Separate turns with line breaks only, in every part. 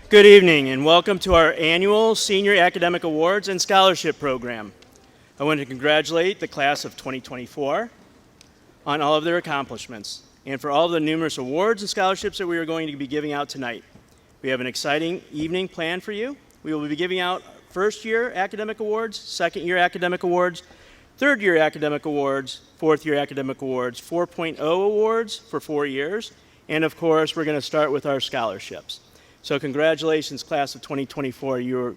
Good evening and welcome to our annual Senior Academic Awards and Scholarship Program. I want to congratulate the class of 2024 on all of their accomplishments and for all of the numerous awards and scholarships that we are going to be giving out tonight. We have an exciting evening planned for you. We will be giving out first-year academic awards, second-year academic awards, third-year academic awards, fourth-year academic awards, 4.0 awards for 4 years, and of course, we're going to start with our scholarships. So congratulations, class of 2024. You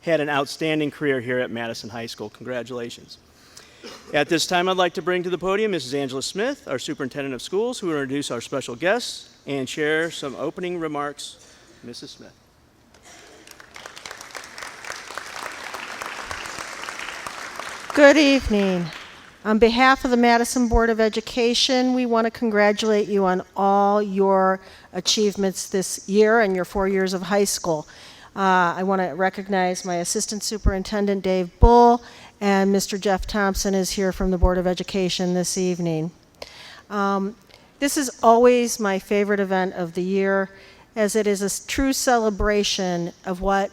had an outstanding career here at Madison High School. Congratulations. At this time, I'd like to bring to the podium Mrs. Angela Smith, our Superintendent of Schools, who will introduce our special guests and share some opening remarks. Mrs. Smith.
Good evening. On behalf of the Madison Board of Education, we want to congratulate you on all your achievements this year and your 4 years of high school. I want to recognize my Assistant Superintendent, Dave Bull, and Mr. Jeff Thompson is here from the Board of Education this evening. This is always my favorite event of the year, as it is a true celebration of what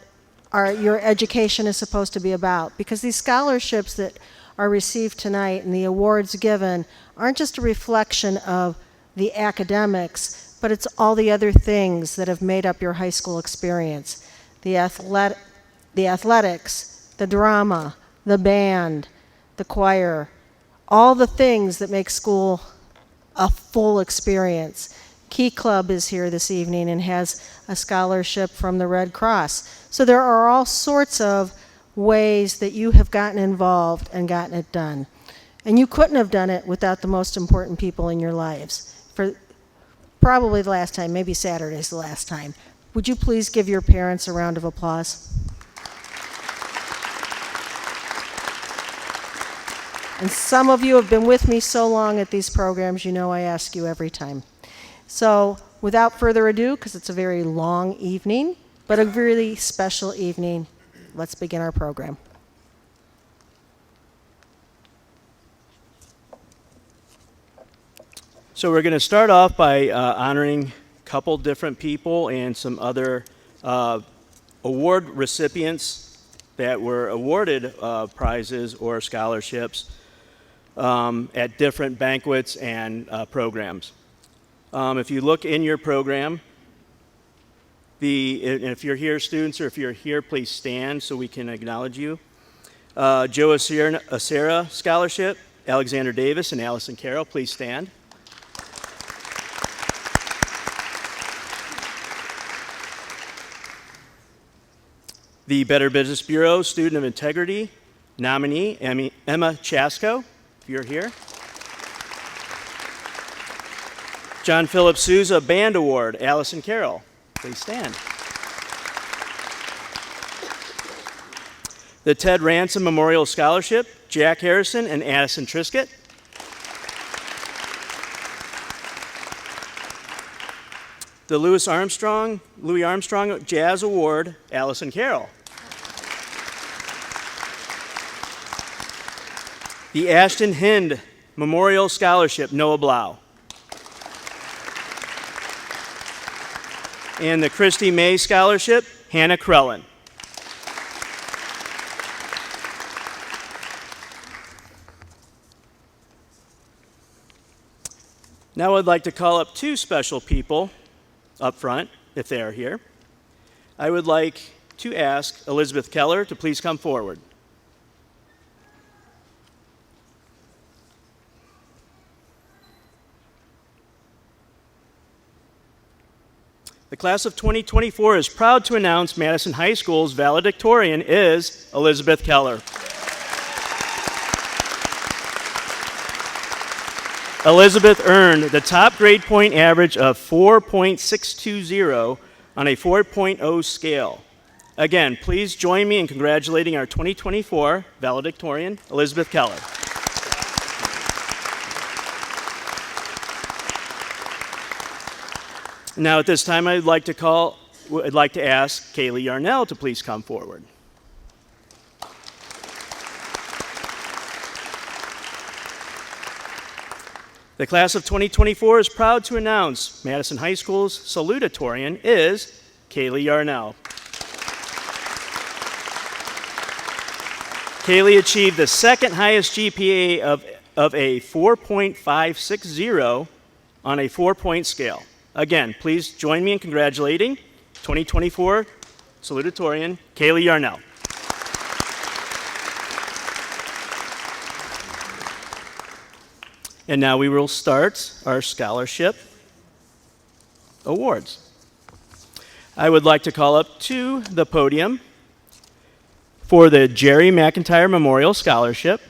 your education is supposed to be about, because these scholarships that are received tonight and the awards given aren't just a reflection of the academics, but it's all the other things that have made up your high school experience. The athletics, the drama, the band, the choir, all the things that make school a full experience. Key Club is here this evening and has a scholarship from the Red Cross. So there are all sorts of ways that you have gotten involved and gotten it done. And you couldn't have done it without the most important people in your lives. For probably the last time, maybe Saturday's the last time. Would you please give your parents a round of applause? And some of you have been with me so long at these programs, you know I ask you every time. So without further ado, because it's a very long evening, but a really special evening, let's begin our program.
So we're going to start off by honoring a couple different people and some other award recipients that were awarded prizes or scholarships at different banquets and programs. If you look in your program, if you're here, students, or if you're here, please stand so we can acknowledge you. Joe Acera Scholarship, Alexander Davis and Allison Carroll, please stand. The Better Business Bureau Student of Integrity nominee, Emma Chasko, if you're here. John Philip Souza Band Award, Allison Carroll. Please stand. The Ted Ransom Memorial Scholarship, Jack Harrison and Addison Triscutt. The Louis Armstrong Jazz Award, Allison Carroll. The Ashton Hind Memorial Scholarship, Noah Blau. And the Christy May Scholarship, Hannah Krellen. Now I'd like to call up two special people up front, if they are here. I would like to ask Elizabeth Keller to please come forward. The class of 2024 is proud to announce Madison High School's valedictorian is Elizabeth Keller. Elizabeth earned the top grade point average of 4.620 on a 4.0 scale. Again, please join me in congratulating our 2024 valedictorian, Elizabeth Keller. Now at this time, I'd like to ask Kaylee Yarnell to please come forward. The class of 2024 is proud to announce Madison High School's salutatorian is Kaylee Yarnell. Kaylee achieved the second highest GPA of a 4.560 on a 4-point scale. Again, please join me in congratulating 2024 salutatorian Kaylee Yarnell. And now we will start our scholarship awards. I would like to call up to the podium for the Jerry McIntyre Memorial Scholarship,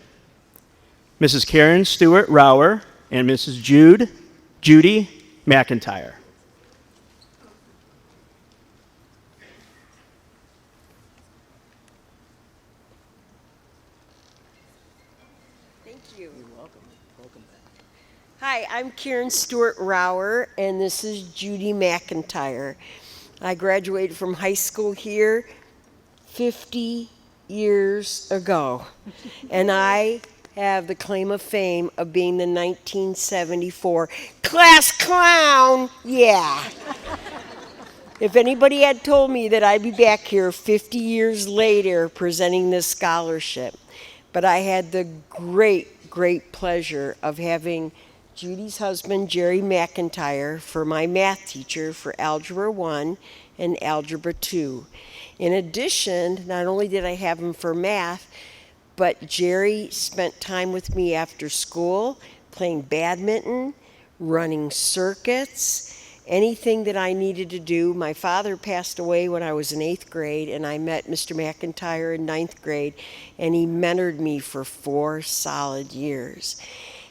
Mrs. Karen Stewart Rower and Mrs. Judy McIntyre.
Thank you. You're welcome. Welcome back. Hi, I'm Karen Stewart Rower, and this is Judy McIntyre. I graduated from high school here 50 years ago, and I have the claim of fame of being the 1974 class clown. Yeah. If anybody had told me that I'd be back here 50 years later presenting this scholarship, but I had the great pleasure of having Judy's husband, Jerry McIntyre, for my math teacher for Algebra 1 and Algebra 2. In addition, not only did I have him for math, but Jerry spent time with me after school, playing badminton, running circuits, anything that I needed to do. My father passed away when I was in 8th grade, and I met Mr. McIntyre in 9th grade, and he mentored me for 4 solid years.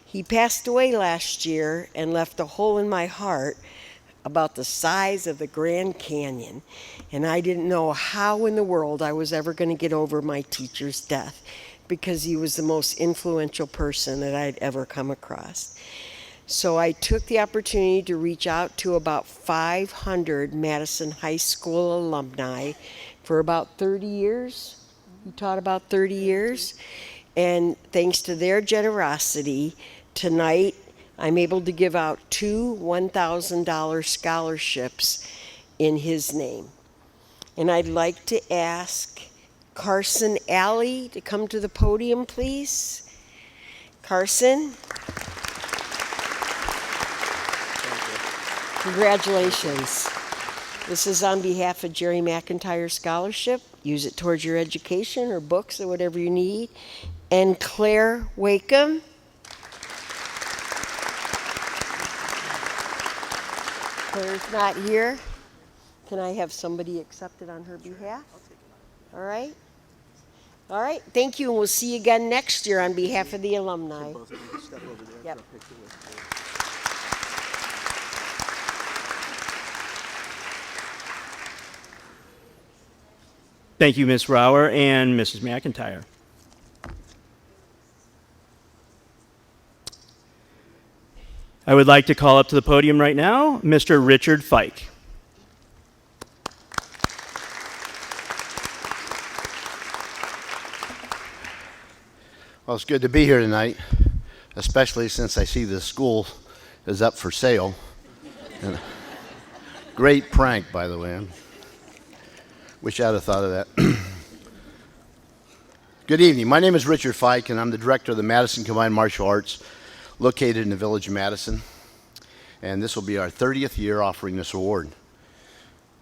He passed away last year and left a hole in my heart about the size of the Grand Canyon, and I didn't know how in the world I was ever going to get over my teacher's death, because he was the most influential person that I'd ever come across. So I took the opportunity to reach out to about 500 Madison High School alumni for about 30 years. He taught about 30 years. And thanks to their generosity, tonight I'm able to give out 2 $1,000 scholarships in his name. And I'd like to ask Carson Alley to come to the podium, please. Carson. Congratulations. This is on behalf of Jerry McIntyre Scholarship. Use it towards your education or books or whatever you need. And Claire Wakeham. Claire's not here. Can I have somebody accept it on her behalf? All right. All right. Thank you, and we'll see you again next year on behalf of the alumni. Yep.
Thank you, Ms. Rower and Mrs. McIntyre. I would like to call up to the podium right now Mr. Richard Fike.
Well, it's good to be here tonight, especially since I see the school is up for sale. And great prank, by the way. Wish I'd have thought of that. Good evening. My name is Richard Fike, and I'm the director of the Madison Combined Martial Arts, located in the village of Madison. And this will be our 30th year offering this award.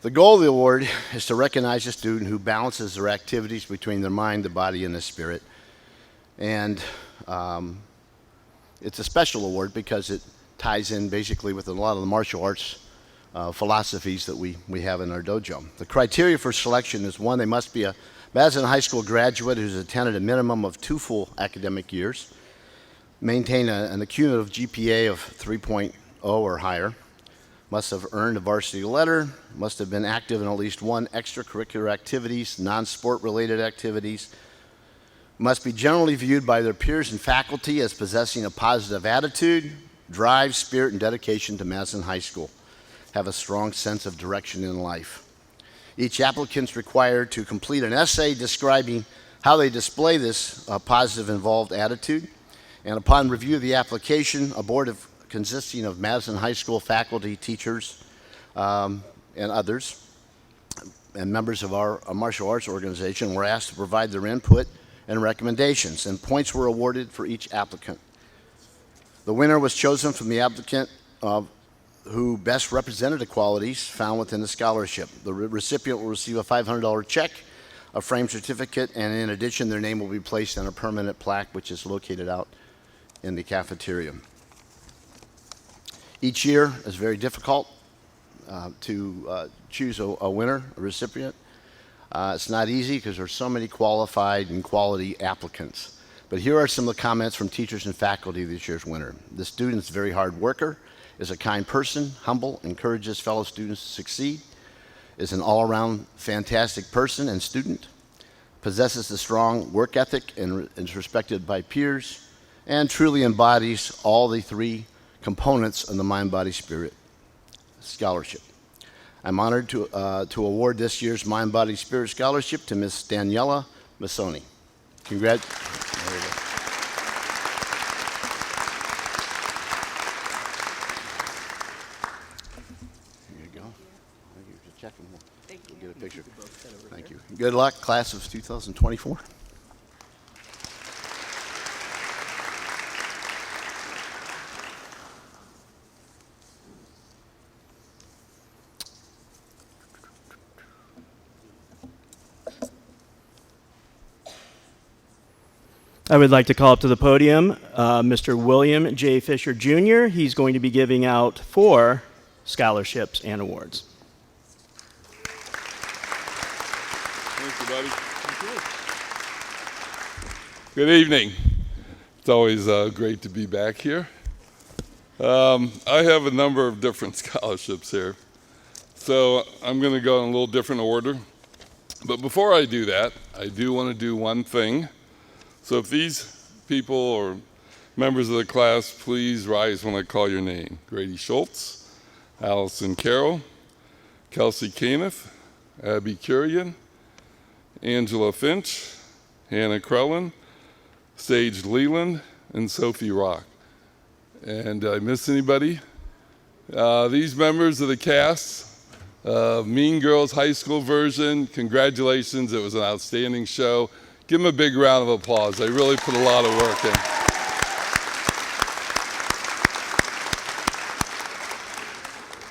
The goal of the award is to recognize a student who balances their activities between their mind, the body, and the spirit. And it's a special award because it ties in basically with a lot of the martial arts philosophies that we have in our dojo. The criteria for selection is, one, they must be a Madison High School graduate who's attended a minimum of 2 full academic years, maintain an accumulative GPA of 3.0 or higher, must have earned a varsity letter, must have been active in at least 1 extracurricular activities, non-sport related activities, must be generally viewed by their peers and faculty as possessing a positive attitude, drive, spirit, and dedication to Madison High School, have a strong sense of direction in life. Each applicant's required to complete an essay describing how they display this positive involved attitude. And upon review of the application, a board consisting of Madison High School faculty, teachers, and others and members of our martial arts organization were asked to provide their input and recommendations, and points were awarded for each applicant. The winner was chosen from the applicant who best represented the qualities found within the scholarship. The recipient will receive a $500 check, a framed certificate, and in addition, their name will be placed on a permanent plaque, which is located out in the cafeteria. Each year is very difficult to choose a winner, a recipient. It's not easy because there's so many qualified and quality applicants. But here are some of the comments from teachers and faculty of this year's winner. The student's a very hard worker, is a kind person, humble, encourages fellow students to succeed, is an all-around fantastic person and student, possesses a strong work ethic and is respected by peers, and truly embodies all the three components of the Mind, Body, Spirit Scholarship. I'm honored to award this year's Mind, Body, Spirit Scholarship to Ms. Daniela Massoni. Get a picture. Thank you. Good luck, class of 2024.
I would like to call up to the podium Mr. William J. Fisher Jr. He's going to be giving out 4 scholarships and awards.
Thank you, buddy. Good evening. It's always great to be back here. I have a number of different scholarships here, so I'm going to go in a little different order. But before I do that, I do want to do one thing. So if these people or members of the class, please rise when I call your name. Grady Schultz, Allison Carroll, Kelsey Caniff, Abby Curian, Angela Finch, Hannah Crellin, Sage Leland, and Sophie Rock. And did I miss anybody? These members of the cast, Mean Girls High School version, congratulations, it was an outstanding show. Give them a big round of applause. They really put a lot of work in.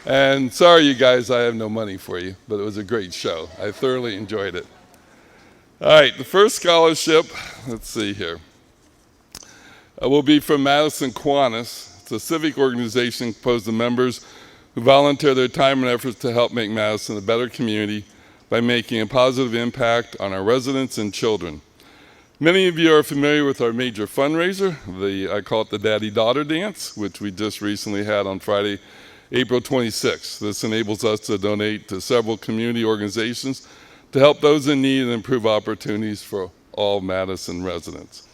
And sorry, you guys, I have no money for you, but it was a great show. I thoroughly enjoyed it. All right, the first scholarship, let's see here, will be from Madison Kiwanis. It's a civic organization composed of members who volunteer their time and efforts to help make Madison a better community by making a positive impact on our residents and children. Many of you are familiar with our major fundraiser, I call it the Daddy-Daughter Dance, which we just recently had on Friday, April 26th. This enables us to donate to several community organizations to help those in need and improve opportunities for all Madison residents.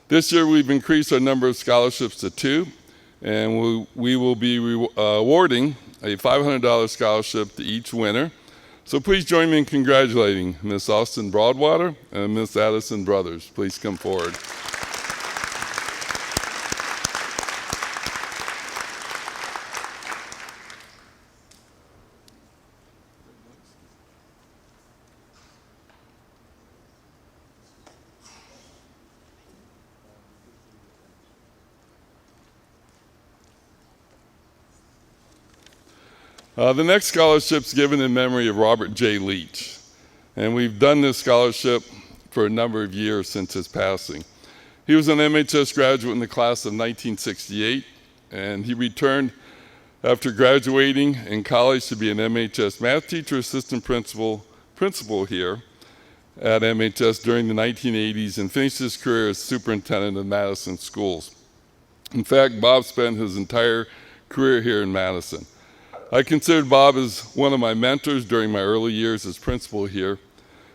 This year we've increased our number of scholarships to 2, and we will be awarding a $500 scholarship to each winner. So please join me in congratulating Miss Austin Broadwater and Miss Addison Brothers. Please come forward. The next scholarship is given in memory of Robert J. Leach, and we've done this scholarship for a number of years since his passing. He was an MHS graduate in the class of 1968, and he returned after graduating in college to be an MHS math teacher, assistant principal here at MHS during the 1980s, and finished his career as superintendent of Madison schools. In fact, Bob spent his entire career here in Madison. I considered Bob as one of my mentors during my early years as principal here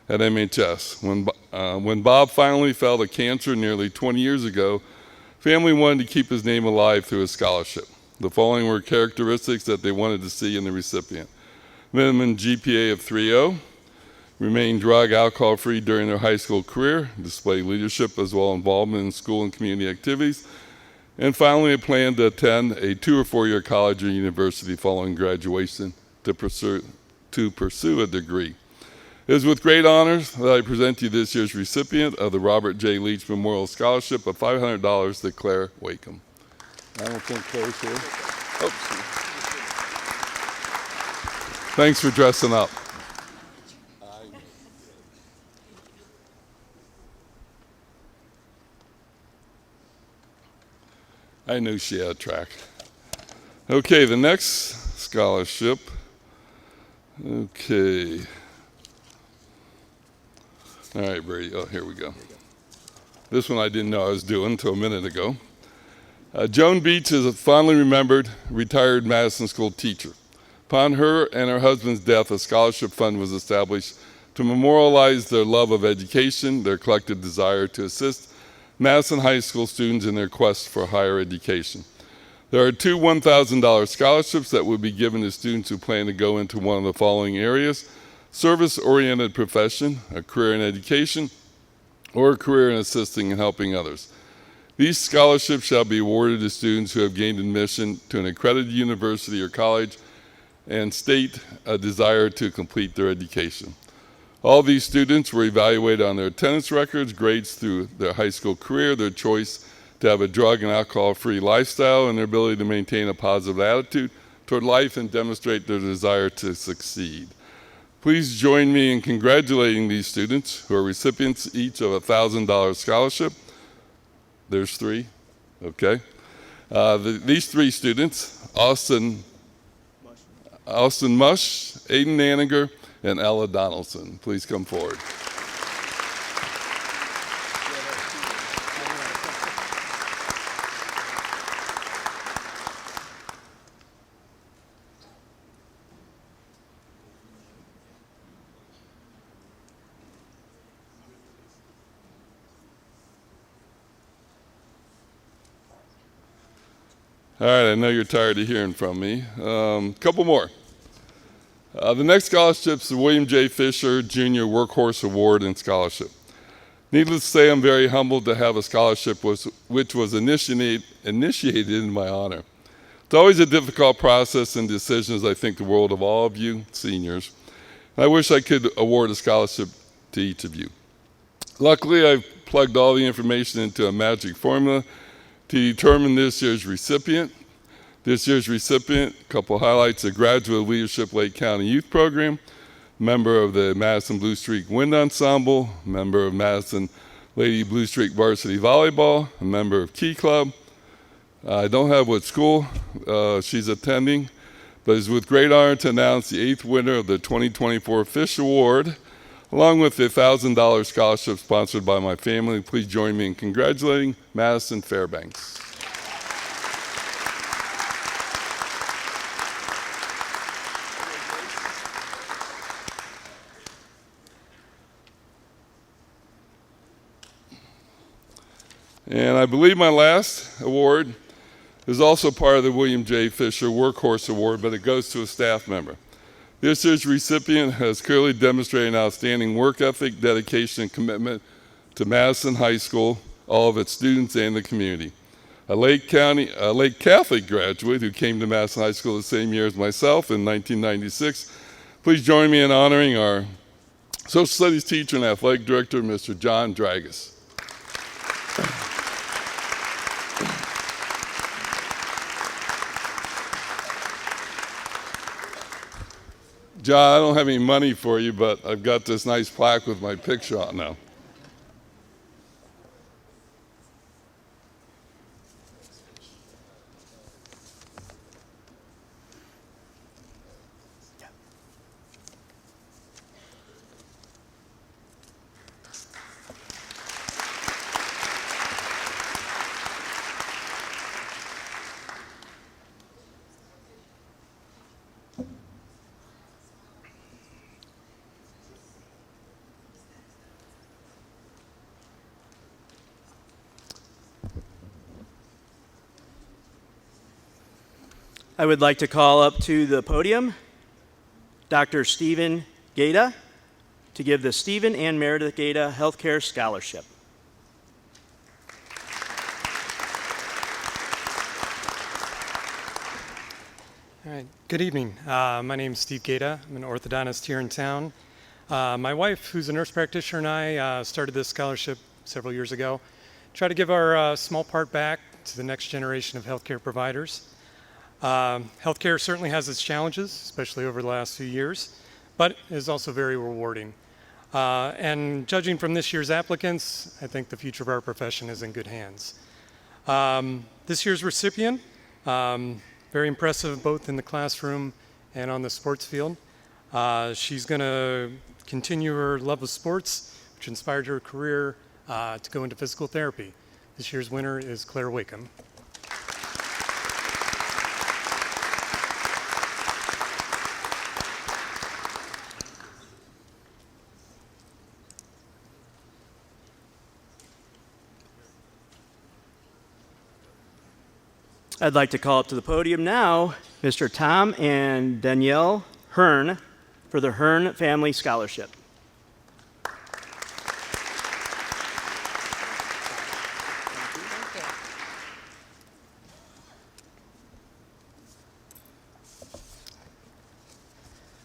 at MHS. When Bob finally fell to cancer nearly 20 years ago, family wanted to keep his name alive through a scholarship. The following were characteristics that they wanted to see in the recipient: minimum GPA of 3.0, remain drug, alcohol-free during their high school career, display leadership as well as involvement in school and community activities, and finally, a plan to attend a 2 or 4 year college or university following graduation to pursue a degree. It is with great honor that I present to you this year's recipient of the Robert J. Leach Memorial Scholarship of $500 to Claire Wakeham. I don't think Claire's here. Oops. Thanks for dressing up. I knew she had track. Okay, the next scholarship. Okay. All right, Brady. Oh, here we go. This one I didn't know I was doing until a minute ago. Joan Beach is a fondly remembered retired Madison School teacher. Upon her and her husband's death, a scholarship fund was established to memorialize their love of education, their collective desire to assist Madison High School students in their quest for higher education. There are two $1,000 scholarships that will be given to students who plan to go into one of the following areas: service-oriented profession, a career in education, or a career in assisting and helping others. These scholarships shall be awarded to students who have gained admission to an accredited university or college and state a desire to complete their education. All these students were evaluated on their attendance records, grades through their high school career, their choice to have a drug and alcohol-free lifestyle, and their ability to maintain a positive attitude toward life and demonstrate their desire to succeed. Please join me in congratulating these students who are recipients each of a $1,000 scholarship. There's three, okay. These three students, Austin Mush, Aiden Nanninger, and Ella Donaldson. Please come forward. All right, I know you're tired of hearing from me. Couple more. The next scholarship is the William J. Fisher Jr. Workhorse Award and Scholarship. Needless to say, I'm very humbled to have a scholarship which was initiated in my honor. It's always a difficult process and decision, as I think the world of all of you seniors. I wish I could award a scholarship to each of you. Luckily, I've plugged all the information into a magic formula to determine this year's recipient. This year's recipient, a couple highlights: a graduate of Leadership Lake County Youth Program, member of the Madison Blue Streak Wind Ensemble, member of Madison Lady Blue Streak Varsity Volleyball, a member of Key Club. I don't have what school she's attending, but it's with great honor to announce the 8th winner of the 2024 Fish Award, along with the $1,000 scholarship sponsored by my family. Please join me in congratulating Madison Fairbanks. And I believe my last award is also part of the William J. Fisher Workhorse Award, but it goes to a staff member. This year's recipient has clearly demonstrated an outstanding work ethic, dedication, and commitment to Madison High School, all of its students, and the community. A Lake Catholic graduate who came to Madison High School the same year as myself in 1996. Please join me in honoring our social studies teacher and athletic director, Mr. John Dragus. John, I don't have any money for you, but I've got this nice plaque with my picture on now.
I would like to call up to the podium Dr. Stephen Gaeta to give the Stephen and Meredith Gaeta Healthcare Scholarship.
All right, good evening. My name is Steve Gaeta. I'm an orthodontist here in town. My wife, who's a nurse practitioner, and I started this scholarship several years ago. Try to give our small part back to the next generation of healthcare providers. Healthcare certainly has its challenges, especially over the last few years, but is also very rewarding. And judging from this year's applicants, I think the future of our profession is in good hands. This year's recipient, very impressive both in the classroom and on the sports field. She's going to continue her love of sports, which inspired her career to go into physical therapy. This year's winner is Claire Wakeham.
I'd like to call up to the podium now Mr. Tom and Danielle Hearn for the Hearn Family Scholarship.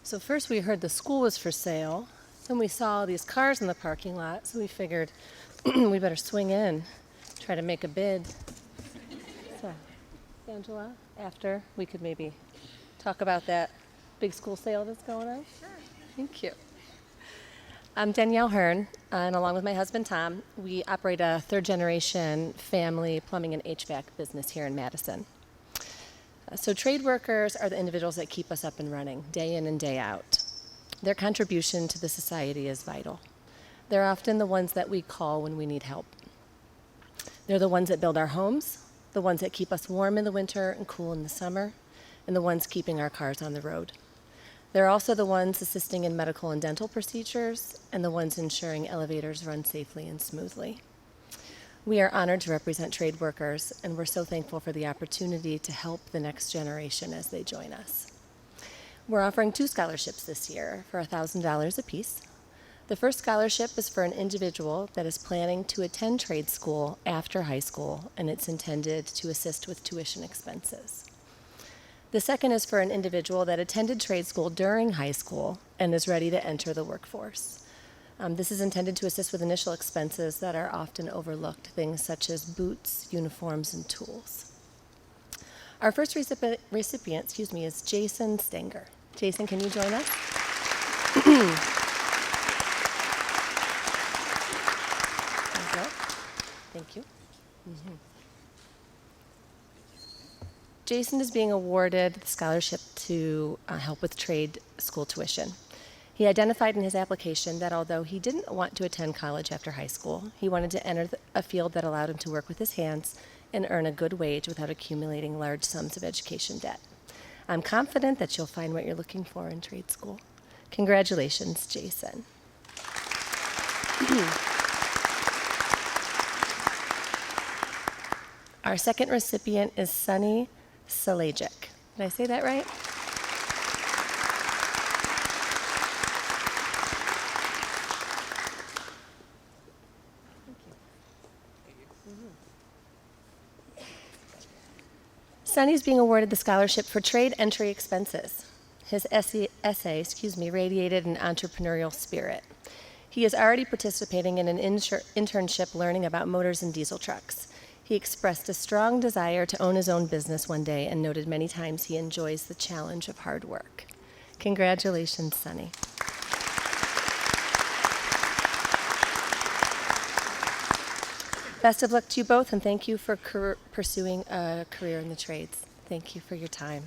So first we heard the school was for sale, then we saw all these cars in the parking lot, so we figured we better swing in, try to make a bid. So, Angela, after we could maybe talk about that big school sale that's going on? Sure. Thank you. I'm Danielle Hearn, and along with my husband Tom, we operate a third-generation family plumbing and HVAC business here in Madison. So trade workers are the individuals that keep us up and running, day in and day out. Their contribution to the society is vital. They're often the ones that we call when we need help. They're the ones that build our homes, the ones that keep us warm in the winter and cool in the summer, and the ones keeping our cars on the road. They're also the ones assisting in medical and dental procedures, and the ones ensuring elevators run safely and smoothly. We are honored to represent trade workers, and we're so thankful for the opportunity to help the next generation as they join us. We're offering 2 scholarships this year for $1,000 apiece. The first scholarship is for an individual that is planning to attend trade school after high school, and it's intended to assist with tuition expenses. The second is for an individual that attended trade school during high school and is ready to enter the workforce. This is intended to assist with initial expenses that are often overlooked, things such as boots, uniforms, and tools. Our first recipient is Jason Stenger. Jason, can you join us? Thank you. Jason is being awarded the scholarship to help with trade school tuition. He identified in his application that although he didn't want to attend college after high school, he wanted to enter a field that allowed him to work with his hands and earn a good wage without accumulating large sums of education debt. I'm confident that you'll find what you're looking for in trade school. Congratulations, Jason. Our second recipient is Sunny Salajic. Did I say that right? Sunny's being awarded the scholarship for trade entry expenses. His essay radiated an entrepreneurial spirit. He is already participating in an internship learning about motors and diesel trucks. He expressed a strong desire to own his own business one day and noted many times he enjoys the challenge of hard work. Congratulations, Sunny. Best of luck to you both, and thank you for pursuing a career in the trades. Thank you for your time.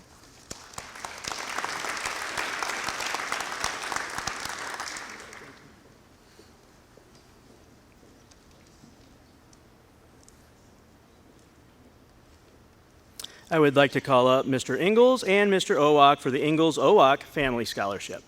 I would like to call up Mr. Ingalls and Mr. Owak for the Ingalls-Owak Family Scholarship.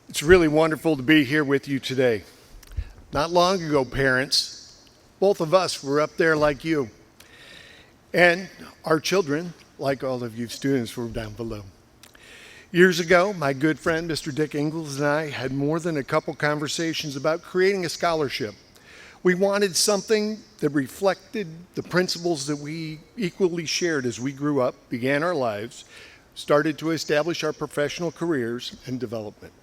It's really wonderful to be here with you today. Not long ago, parents, both of us were up there like you. And our children, like all of you students, were down below. Years ago, my good friend, Mr. Dick Ingalls, and I had more than a couple conversations about creating a scholarship, We wanted something that reflected the principles that we equally shared as we grew up, began our lives, started to establish our professional careers and development.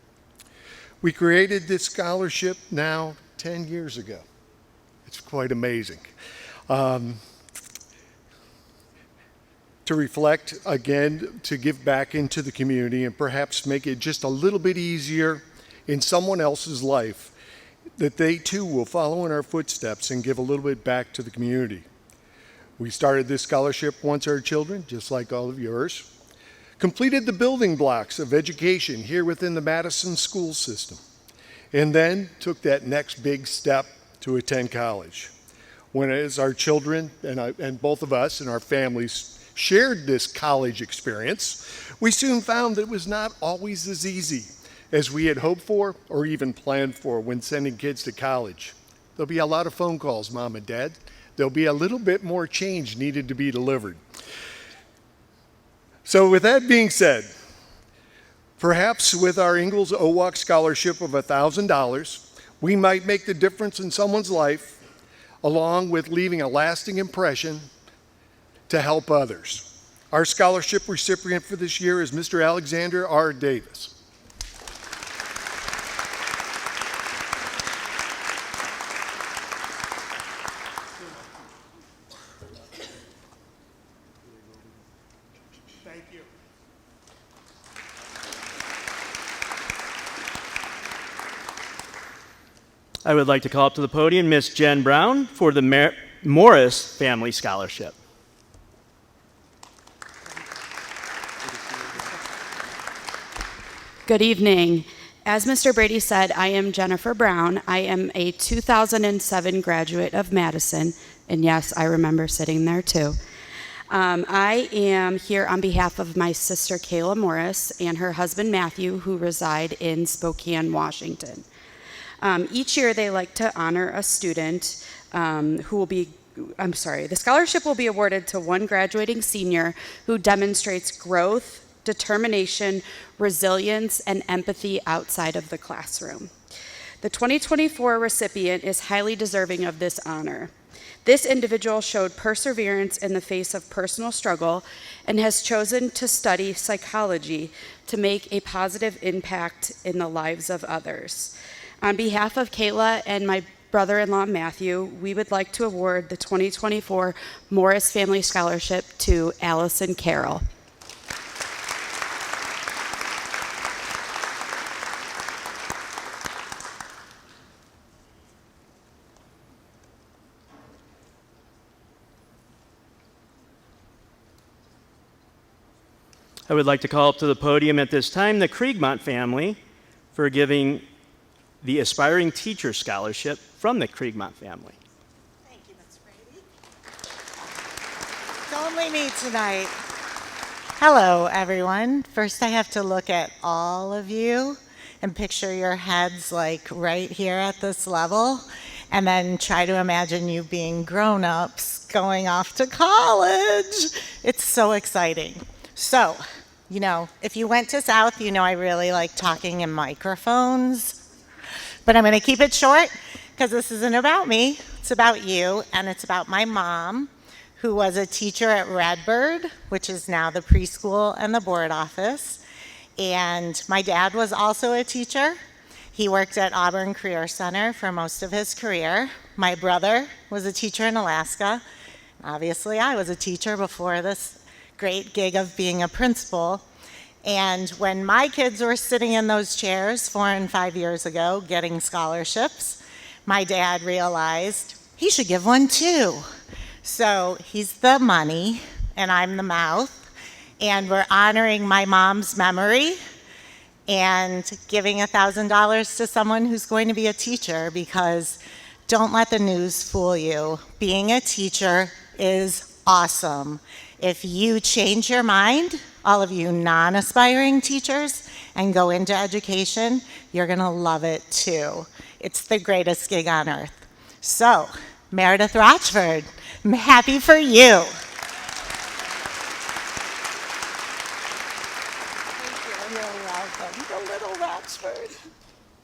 We created this scholarship now 10 years ago. It's quite amazing. To reflect, again, to give back into the community and perhaps make it just a little bit easier in someone else's life, that they too will follow in our footsteps and give a little bit back to the community. We started this scholarship once our children, just like all of yours, completed the building blocks of education here within the Madison school system, and then took that next big step to attend college. When as our children and both of us and our families shared this college experience, we soon found that it was not always as easy as we had hoped for or even planned for when sending kids to college. There'll be a lot of phone calls, Mom and Dad. There'll be a little bit more change needed to be delivered. So with that being said, perhaps with our Ingalls OWOC scholarship of $1,000, we might make the difference in someone's life, along with leaving a lasting impression to help others. Our scholarship recipient for this year is Mr. Alexander R. Davis. Thank you.
I would like to call up to the podium Miss Jen Brown for the Morris Family Scholarship.
Good evening. As Mr. Brady said, I am Jennifer Brown. I am a 2007 graduate of Madison, and yes, I remember sitting there too. I am here on behalf of my sister Kayla Morris and her husband Matthew, who reside in Spokane, Washington. Each year they like to honor a student the scholarship will be awarded to one graduating senior who demonstrates growth, determination, resilience, and empathy outside of the classroom. The 2024 recipient is highly deserving of this honor. This individual showed perseverance in the face of personal struggle and has chosen to study psychology to make a positive impact in the lives of others. On behalf of Kayla and my brother-in-law Matthew, we would like to award the 2024 Morris Family Scholarship to Allison Carroll.
I would like to call up to the podium at this time the Kriegmont family for giving the Aspiring Teacher Scholarship from the Kriegmont family.
Thank you, Ms. Brady. It's only me tonight. Hello, everyone. First, I have to look at all of you and picture your heads like right here at this level, and then try to imagine you being grown-ups going off to college. It's so exciting. So, you know, if you went to South, you know I really like talking in microphones. But I'm going to keep it short because this isn't about me. It's about you, and it's about my mom, who was a teacher at Redbird, which is now the preschool and the board office. And my dad was also a teacher. He worked at Auburn Career Center for most of his career. My brother was a teacher in Alaska. Obviously, I was a teacher before this great gig of being a principal. And when my kids were sitting in those chairs 4 and 5 years ago getting scholarships, my dad realized he should give one too. So he's the money and I'm the mouth, and we're honoring my mom's memory and giving $1,000 to someone who's going to be a teacher, because don't let the news fool you. Being a teacher is awesome. If you change your mind, all of you non-aspiring teachers, and go into education, you're gonna love it too. It's the greatest gig on earth. So, Meredith Rochford, I'm happy for you. Thank you, you're welcome. The little Rochford.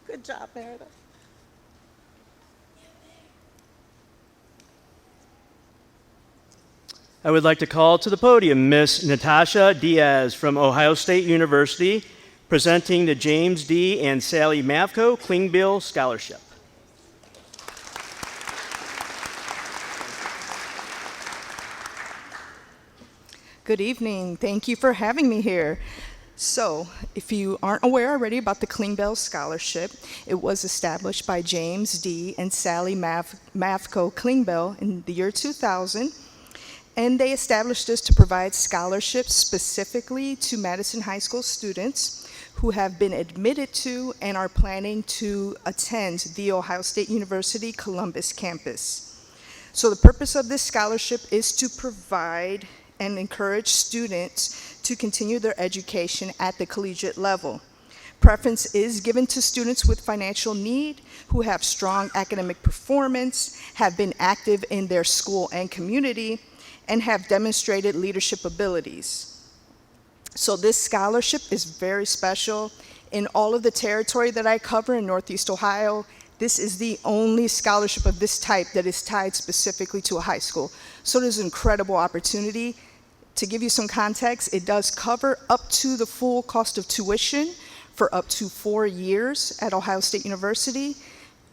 Good job, Meredith.
I would like to call to the podium Miss Natasha Diaz from Ohio State University, presenting the James D. and Sally Mavko Klingbeil Scholarship.
Good evening. Thank you for having me here. So, if you aren't aware already about the Klingbeil Scholarship, it was established by James D. and Sally Mavko Klingbeil in the year 2000, and they established this to provide scholarships specifically to Madison High School students who have been admitted to and are planning to attend the Ohio State University Columbus campus. So the purpose of this scholarship is to provide and encourage students to continue their education at the collegiate level. Preference is given to students with financial need who have strong academic performance, have been active in their school and community, and have demonstrated leadership abilities. So this scholarship is very special. In all of the territory that I cover in Northeast Ohio, this is the only scholarship of this type that is tied specifically to a high school. So it is an incredible opportunity. To give you some context, it does cover up to the full cost of tuition for up to 4 years at Ohio State University.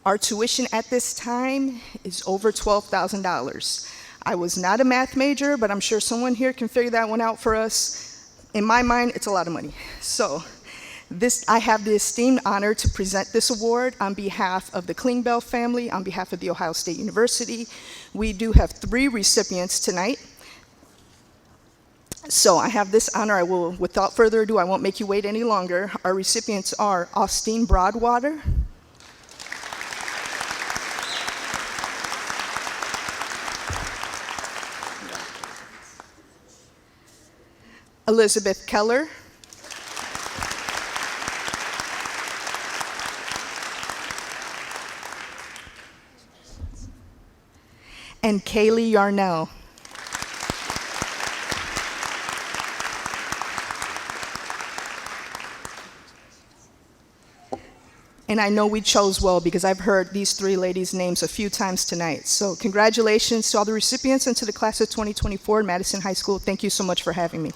Our tuition at this time is over $12,000. I was not a math major, but I'm sure someone here can figure that one out for us. In my mind, it's a lot of money. So I have the esteemed honor to present this award on behalf of the Klingbeil family, on behalf of the Ohio State University. We do have 3 recipients tonight. So I have this honor. Without further ado, I won't make you wait any longer. Our recipients are Austin Broadwater, Elizabeth Keller, and Kaylee Yarnell. And I know we chose well because I've heard these 3 ladies' names a few times tonight. So congratulations to all the recipients and to the class of 2024 at Madison High School. Thank you so much for having me.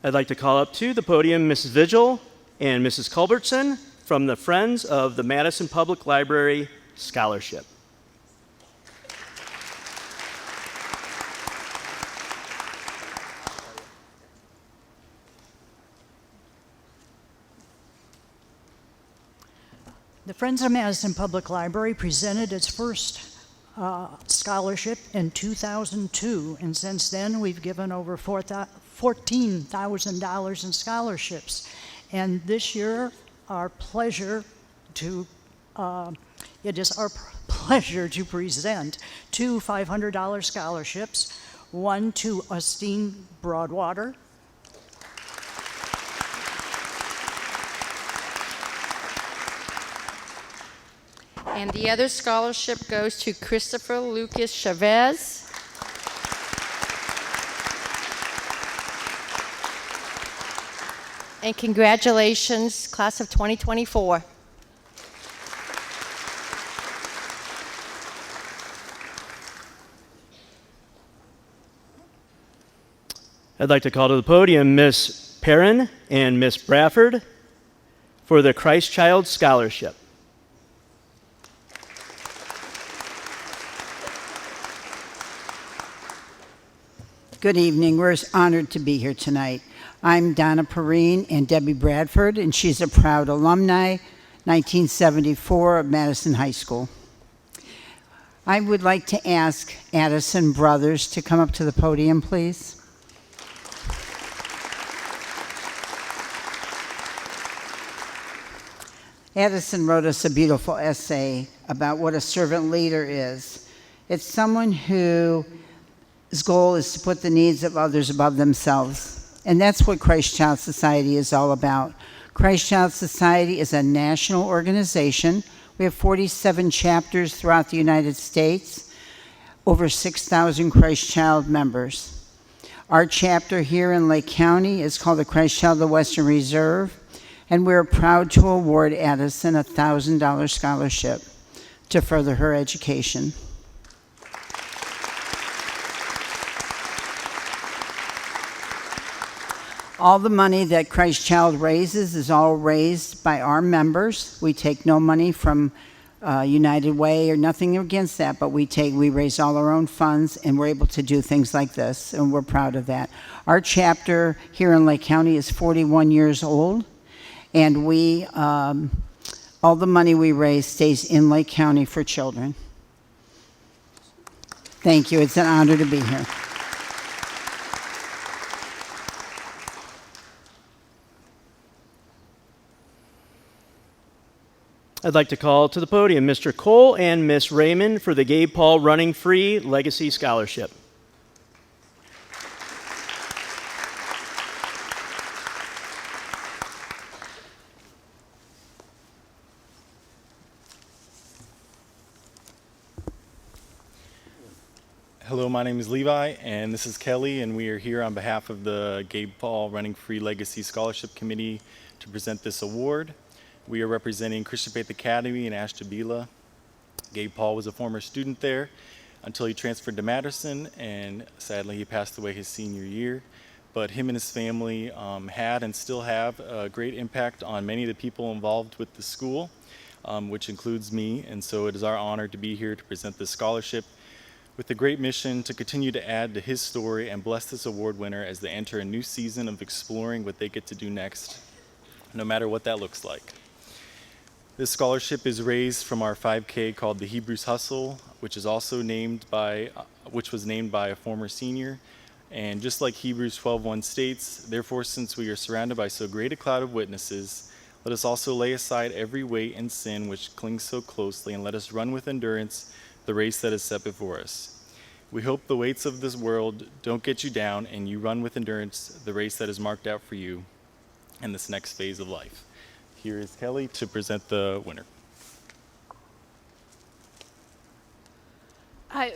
I'd like to call up to the podium Mrs. Vigil and Mrs. Culbertson from the Friends of the Madison Public Library Scholarship.
The Friends of Madison Public Library presented its first scholarship in 2002, and since then we've given over $14,000 in scholarships. And this year, it is our pleasure to present 2 $500 scholarships, one to Austin Broadwater,
and the other scholarship goes to Christopher Lucas Chavez. And congratulations, class of 2024.
I'd like to call to the podium Miss Perrin and Miss Bradford for the Christ Child Scholarship.
Good evening. We're honored to be here tonight. I'm Donna Perrine and Debbie Bradford, and she's a proud alumni, 1974 of Madison High School. I would like to ask Addison Brothers to come up to the podium, please. Addison wrote us a beautiful essay about what a servant leader is. It's someone whose goal is to put the needs of others above themselves. And that's what Christ Child Society is all about. Christ Child Society is a national organization. We have 47 chapters throughout the United States, over 6,000 Christ Child members. Our chapter here in Lake County is called the Christ Child of the Western Reserve. And we're proud to award Addison a $1,000 scholarship to further her education. All the money that Christ Child raises is all raised by our members. We take no money from United Way or nothing against that, but we raise all our own funds, and we're able to do things like this, and we're proud of that. Our chapter here in Lake County is 41 years old, and all the money we raise stays in Lake County for children. Thank you. It's an honor to be here.
I'd like to call to the podium Mr. Cole and Miss Raymond for the Gabe Paul Running Free Legacy Scholarship.
Hello, my name is Levi, and this is Kelly, and we are here on behalf of the Gabe Paul Running Free Legacy Scholarship Committee to present this award. We are representing Christian Faith Academy in Ashtabula. Gabe Paul was a former student there until he transferred to Madison, and sadly he passed away his senior year. But him and his family had and still have a great impact on many of the people involved with the school, which includes me, and so it is our honor to be here to present this scholarship with the great mission to continue to add to his story and bless this award winner as they enter a new season of exploring what they get to do next, no matter what that looks like. This scholarship is raised from our 5K called the Hebrews Hustle, which was named by a former senior. And just like Hebrews 12:1 states, therefore, since we are surrounded by so great a cloud of witnesses, let us also lay aside every weight and sin which clings so closely, and let us run with endurance the race that is set before us. We hope the weights of this world don't get you down, and you run with endurance the race that is marked out for you in this next phase of life. Here is Kelly to present the winner.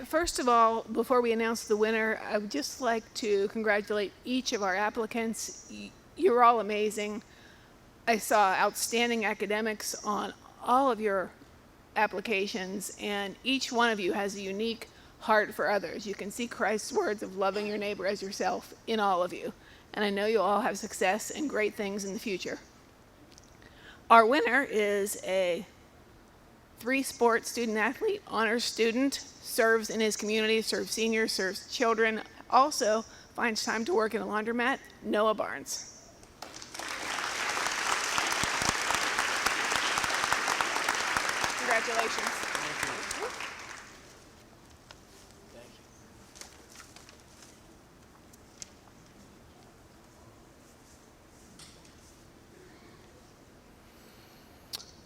First of all, before we announce the winner, I would just like to congratulate each of our applicants. You're all amazing. I saw outstanding academics on all of your applications, and each one of you has a unique heart for others. You can see Christ's words of loving your neighbor as yourself in all of you, and I know you'll all have success and great things in the future. Our winner is a 3-sport student athlete, honors student, serves in his community, serves seniors, serves children, also finds time to work in a laundromat, Noah Barnes. Congratulations.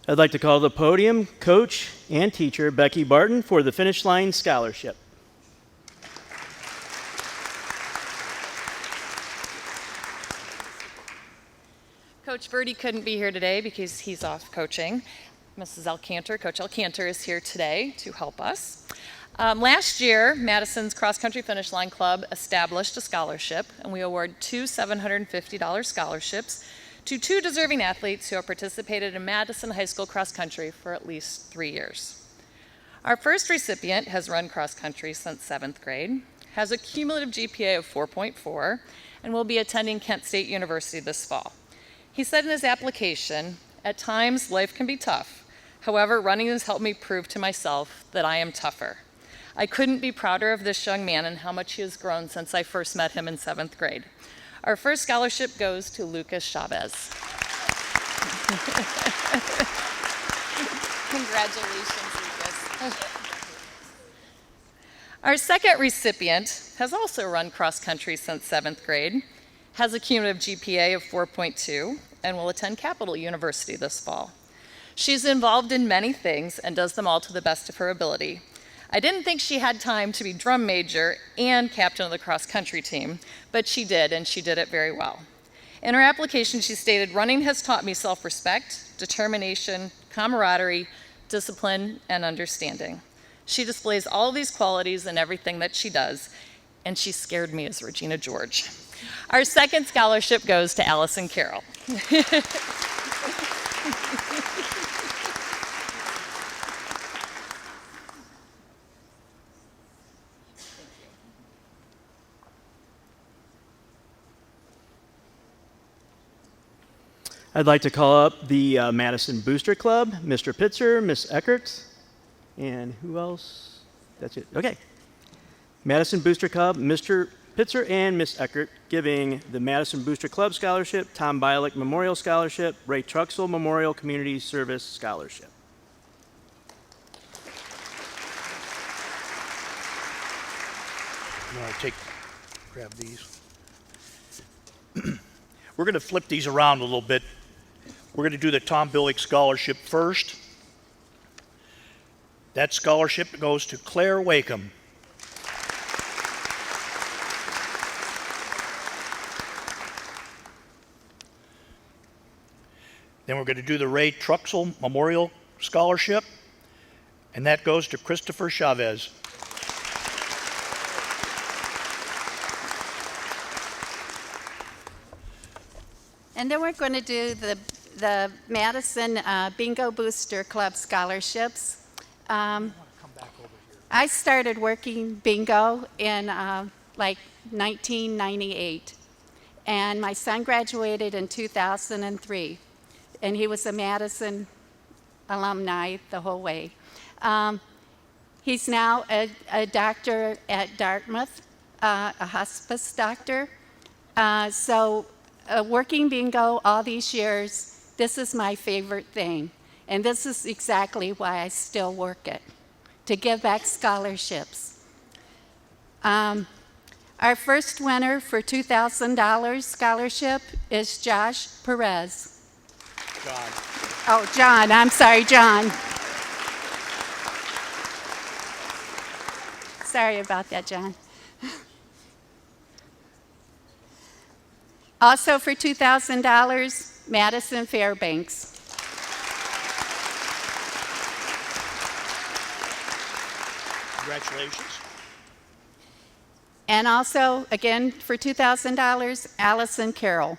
I'd like to call to the podium coach and teacher Becky Barton for the Finish Line Scholarship.
Coach Verdi couldn't be here today because he's off coaching. Mrs. Alcantor, Coach Alcantor is here today to help us. Last year, Madison's Cross Country Finish Line Club established a scholarship, and we award 2 $750 scholarships to 2 deserving athletes who have participated in Madison High School cross country for at least 3 years. Our first recipient has run cross country since 7th grade, has a cumulative GPA of 4.4, and will be attending Kent State University this fall. He said in his application, "At times, life can be tough. However, running has helped me prove to myself that I am tougher. I couldn't be prouder of this young man and how much he has grown since I first met him in 7th grade. Our first scholarship goes to Lucas Chavez." Congratulations, Lucas. Our second recipient has also run cross country since 7th grade, has a cumulative GPA of 4.2, and will attend Capital University this fall. She's involved in many things and does them all to the best of her ability. I didn't think she had time to be drum major and captain of the cross country team, but she did, and she did it very well. In her application, she stated, "Running has taught me self-respect, determination, camaraderie, discipline, and understanding." She displays all of these qualities in everything that she does, and she scared me as Regina George. Our second scholarship goes to Allison Carroll.
I'd like to call up the Madison Booster Club, Mr. Pitzer, Miss Eckert, and who else? That's it. Okay. Madison Booster Club, Mr. Pitzer and Miss Eckert, giving the Madison Booster Club Scholarship, Tom Bialik Memorial Scholarship, Ray Truxell Memorial Community Service Scholarship.
You want to grab these? We're going to flip these around a little bit. We're going to do the Tom Bialik Scholarship first. That scholarship goes to Claire Wakeham. Then we're going to do the Ray Truxell Memorial Scholarship, and that goes to Christopher Chavez.
And then we're going to do the Madison Bingo Booster Club scholarships. I started working bingo in like 1998, and my son graduated in 2003, and he was a Madison alumni the whole way. He's now a doctor at Dartmouth, a hospice doctor. Working bingo all these years, this is my favorite thing. And this is exactly why I still work it, to give back scholarships. Our first winner for $2,000 scholarship is Josh Perez.
John.
Oh, John, I'm sorry, John. Sorry about that, John. Also for $2,000, Madison Fairbanks.
Congratulations.
And also, again, for $2,000, Allison Carroll.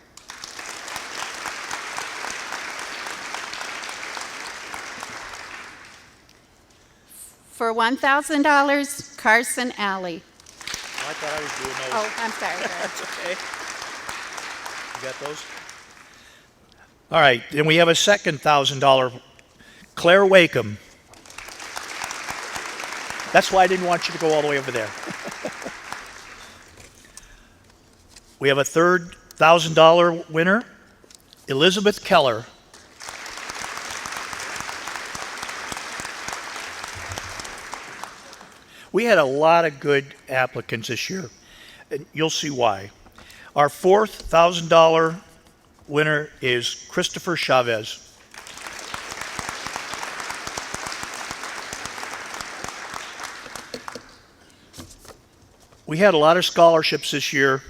For $1,000, Carson Alley.
I thought I was doing those.
Oh, I'm sorry.
That's okay. You got those? All right, then we have a second $1,000, Claire Wakeham. That's why I didn't want you to go all the way over there. We have a third $1,000 winner, Elizabeth Keller. We had a lot of good applicants this year, and you'll see why. Our fourth $1,000 winner is Christopher Chavez. We had a lot of scholarships this year,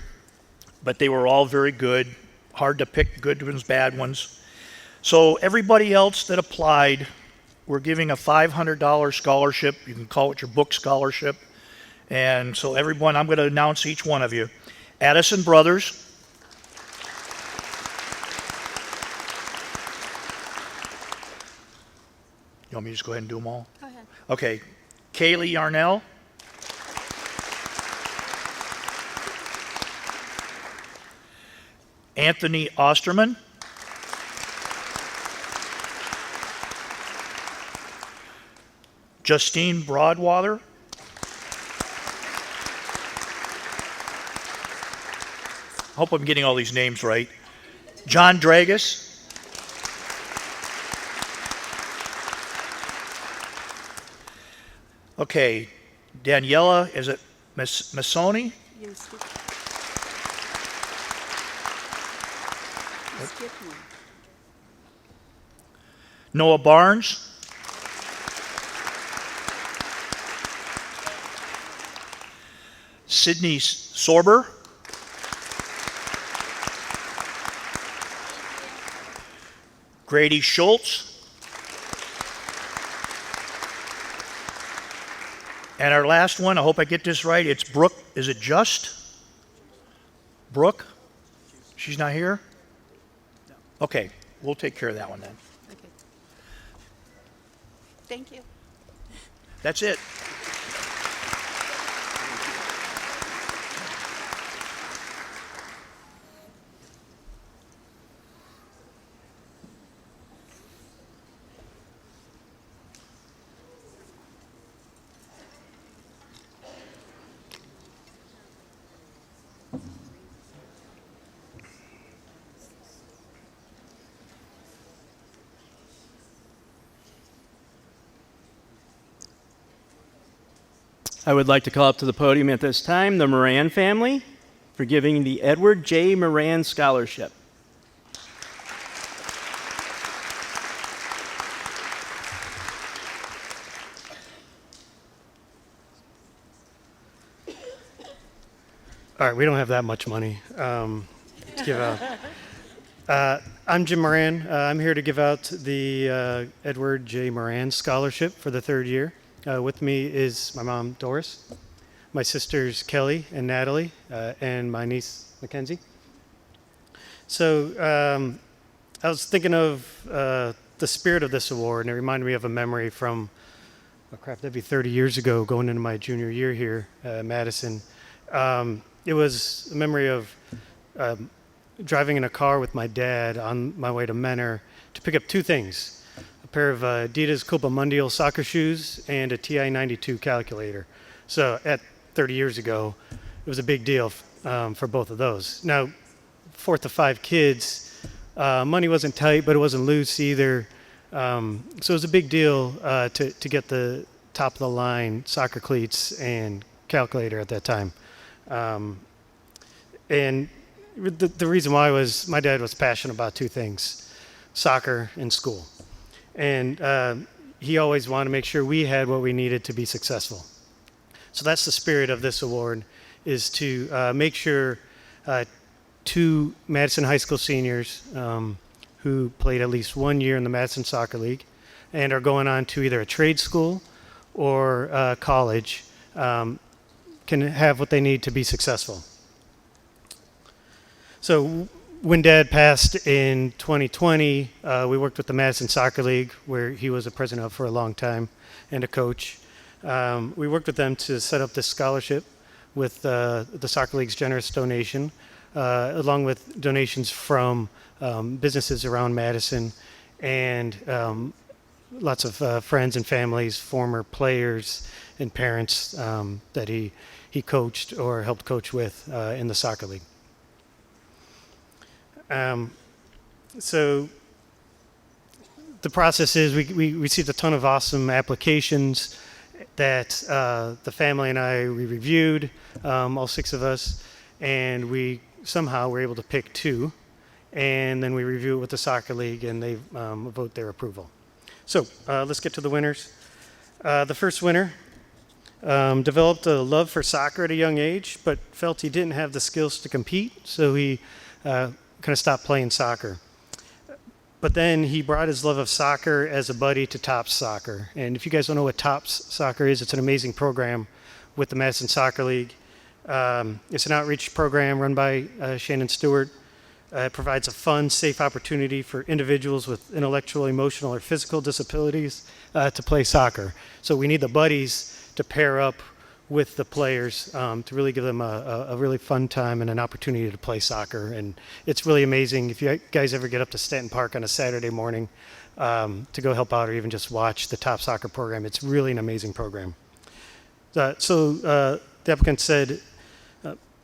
but they were all very good. Hard to pick good ones, bad ones. So everybody else that applied, we're giving a $500 scholarship. You can call it your book scholarship. And so everyone, I'm going to announce each one of you. Addison Brothers. You want me to just go ahead and do them all?
Go ahead.
Okay. Kaylee Yarnell. Anthony Osterman. Justine Broadwater. Hope I'm getting all these names right. John Dragus. Okay, Daniela, is it Massoni? Noah Barnes. Sydney Sorber. Grady Schultz. And our last one, I hope I get this right, it's Brooke, is it Just? Brooke? She's not here? Okay, we'll take care of that one then.
Okay. Thank you.
That's it.
I would like to call up to the podium at this time the Moran family for giving the Edward J. Moran Scholarship.
All right, we don't have that much money to give out. I'm Jim Moran. I'm here to give out the Edward J. Moran Scholarship for the third year. With me is my mom, Doris, my sisters, Kelly and Natalie, and my niece, Mackenzie. So I was thinking of the spirit of this award, and it reminded me of a memory from, oh crap, that'd be 30 years ago, going into my junior year here at Madison. It was a memory of driving in a car with my dad on my way to Menor to pick up two things: a pair of Adidas Copa Mundial soccer shoes and a TI 92 calculator. So at 30 years ago, it was a big deal for both of those. Now, 4th of 5 kids, money wasn't tight, but it wasn't loose either. So it was a big deal to get the top of the line soccer cleats and calculator at that time. And the reason why was my dad was passionate about two things: soccer and school. And he always wanted to make sure we had what we needed to be successful. So that's the spirit of this award, is to make sure two Madison High School seniors who played at least 1 year in the Madison Soccer League and are going on to either a trade school or college can have what they need to be successful. So when Dad passed in 2020, we worked with the Madison Soccer League, where he was a president of for a long time and a coach. We worked with them to set up this scholarship with the Soccer League's generous donation, along with donations from businesses around Madison and lots of friends and families, former players and parents that he coached or helped coach with in the Soccer League. So the process is we received a ton of awesome applications that the family and I reviewed, all 6 of us, and we somehow were able to pick 2, and then we review it with the Soccer League, and they vote their approval. So let's get to the winners. The first winner developed a love for soccer at a young age, but felt he didn't have the skills to compete, so he kind of stopped playing soccer. But then he brought his love of soccer as a buddy to Tops Soccer. And if you guys don't know what Tops Soccer is, it's an amazing program with the Madison Soccer League. It's an outreach program run by Shannon Stewart. It provides a fun, safe opportunity for individuals with intellectual, emotional, or physical disabilities to play soccer. So we need the buddies to pair up with the players to really give them a really fun time and an opportunity to play soccer. And it's really amazing. If you guys ever get up to Stanton Park on a Saturday morning to go help out or even just watch the Top Soccer program, it's really an amazing program. So the applicant said,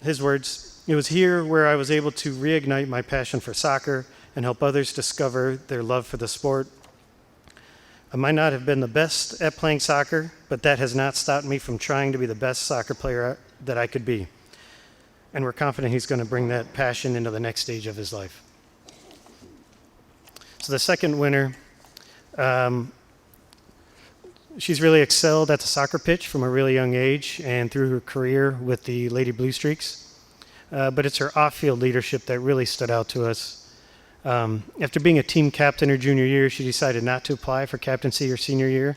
his words, "It was here where I was able to reignite my passion for soccer and help others discover their love for the sport. I might not have been the best at playing soccer, but that has not stopped me from trying to be the best soccer player that I could be." And we're confident he's going to bring that passion into the next stage of his life. So the second winner, she's really excelled at the soccer pitch from a really young age and through her career with the Lady Blue Streaks. But it's her off-field leadership that really stood out to us. After being a team captain her junior year, she decided not to apply for captaincy her senior year.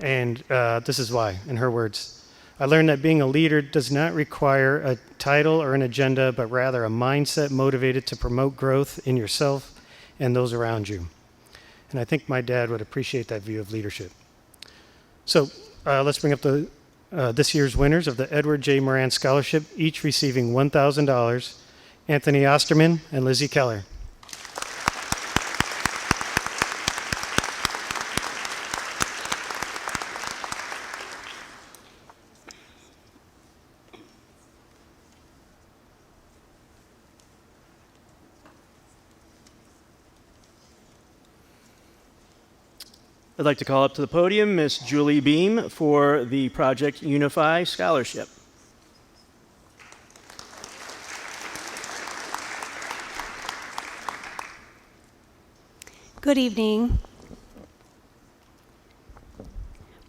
And this is why, in her words. "I learned that being a leader does not require a title or an agenda, but rather a mindset motivated to promote growth in yourself
and those around you. And I think my dad would appreciate that view of leadership. So let's bring up this year's winners of the Edward J. Moran Scholarship, each receiving $1,000, Anthony Osterman and Lizzie Keller.
I'd like to call up to the podium Miss Julie Beam for the Project Unify Scholarship.
Good evening.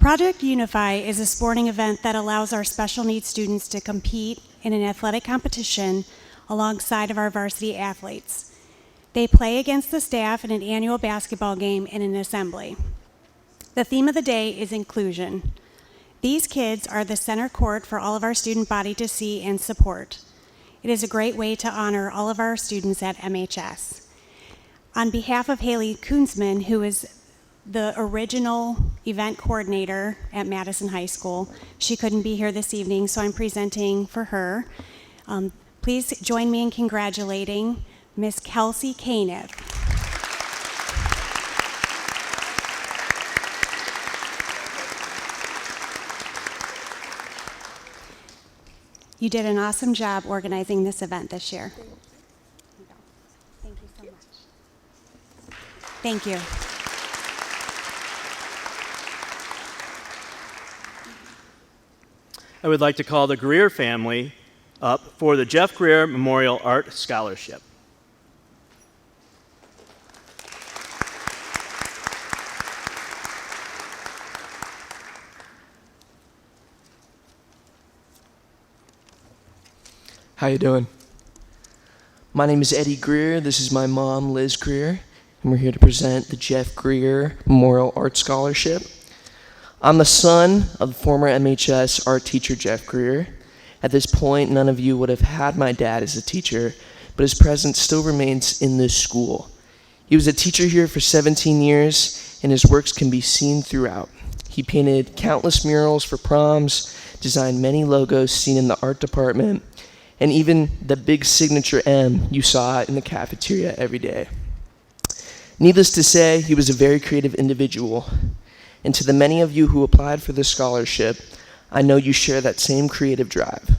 Project Unify is a sporting event that allows our special needs students to compete in an athletic competition alongside of our varsity athletes. They play against the staff in an annual basketball game and an assembly. The theme of the day is inclusion. These kids are the center court for all of our student body to see and support. It is a great way to honor all of our students at MHS. On behalf of Haley Koonsman, who is the original event coordinator at Madison High School, she couldn't be here this evening, so I'm presenting for her. Please join me in congratulating Miss Kelsey Caniff. You did an awesome job organizing this event this year. Thank you so much. Thank you.
I would like to call the Greer family up for the Jeff Greer Memorial Art Scholarship.
How you doing? My name is Eddie Greer. This is my mom, Liz Greer, and we're here to present the Jeff Greer Memorial Art Scholarship. I'm the son of the former MHS art teacher, Jeff Greer. At this point, none of you would have had my dad as a teacher, but his presence still remains in this school. He was a teacher here for 17 years, and his works can be seen throughout. He painted countless murals for proms, designed many logos seen in the art department, and even the big signature M you saw in the cafeteria every day. Needless to say, he was a very creative individual. And to the many of you who applied for this scholarship, I know you share that same creative drive.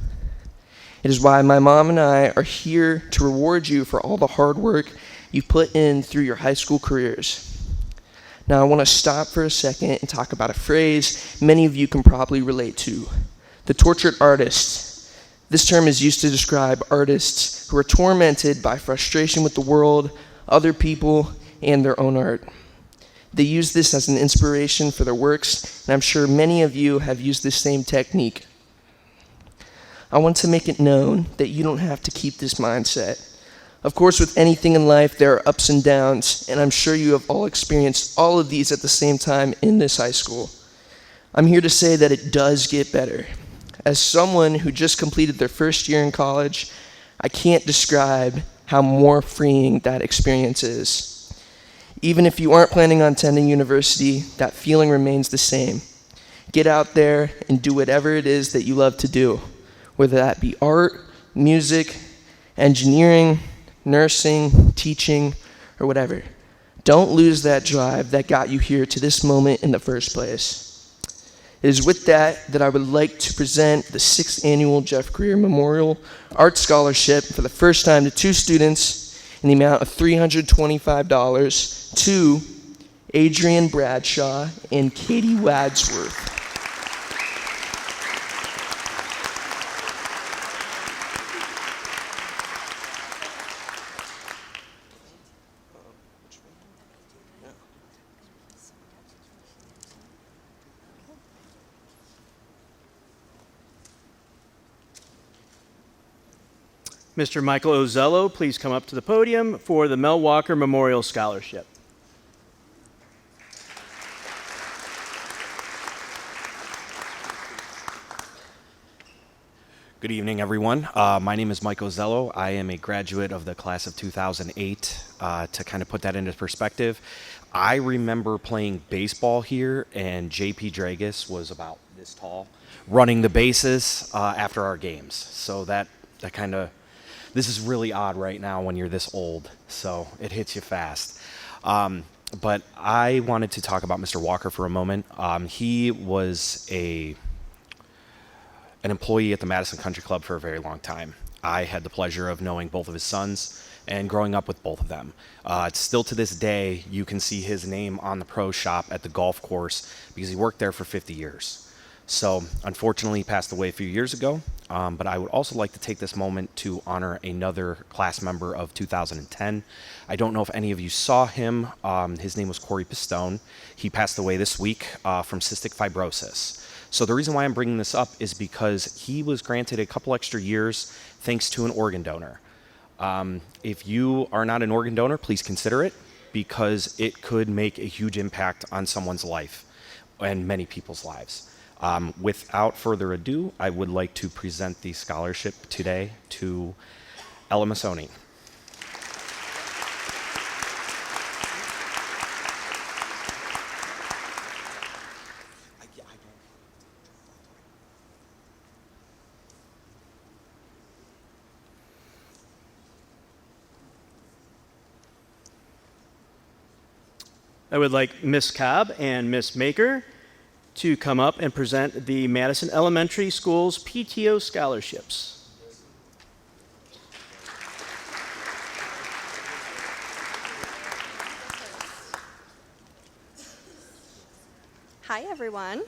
It is why my mom and I are here to reward you for all the hard work you put in through your high school careers. Now I want to stop for a second and talk about a phrase many of you can probably relate to: the tortured artist. This term is used to describe artists who are tormented by frustration with the world, other people, and their own art. They use this as an inspiration for their works, and I'm sure many of you have used this same technique. I want to make it known that you don't have to keep this mindset. Of course, with anything in life, there are ups and downs, and I'm sure you have all experienced all of these at the same time in this high school. I'm here to say that it does get better. As someone who just completed their first year in college, I can't describe how more freeing that experience is. Even if you aren't planning on attending university, that feeling remains the same. Get out there and do whatever it is that you love to do, whether that be art, music, engineering, nursing, teaching, or whatever. Don't lose that drive that got you here to this moment in the first place. It is with that I would like to present the 6th Annual Jeff Greer Memorial Art Scholarship for the first time to 2 students in the amount of $325 to Adrian Bradshaw and Katie Wadsworth.
Mr. Michael Ozello, please come up to the podium for the Mel Walker Memorial Scholarship.
Good evening, everyone. My name is Mike Ozello. I am a graduate of the class of 2008. To kind of put that into perspective, I remember playing baseball here, and J.P. Dragus was about this tall, running the bases after our games. So that kind of, this is really odd right now when you're this old, so it hits you fast. But I wanted to talk about Mr. Walker for a moment. He was an employee at the Madison Country Club for a very long time. I had the pleasure of knowing both of his sons and growing up with both of them. Still to this day, you can see his name on the pro shop at the golf course because he worked there for 50 years. So unfortunately, he passed away a few years ago, but I would also like to take this moment to honor another class member of 2010. I don't know if any of you saw him. His name was Corey Pistone. He passed away this week from cystic fibrosis. So the reason why I'm bringing this up is because he was granted a couple extra years thanks to an organ donor. If you are not an organ donor, please consider it because it could make a huge impact on someone's life and many people's lives. Without further ado, I would like to present the scholarship today to Ella Masoni.
I would like Miss Cobb and Miss Maker to come up and present the Madison Elementary School's PTO scholarships.
Hi, everyone.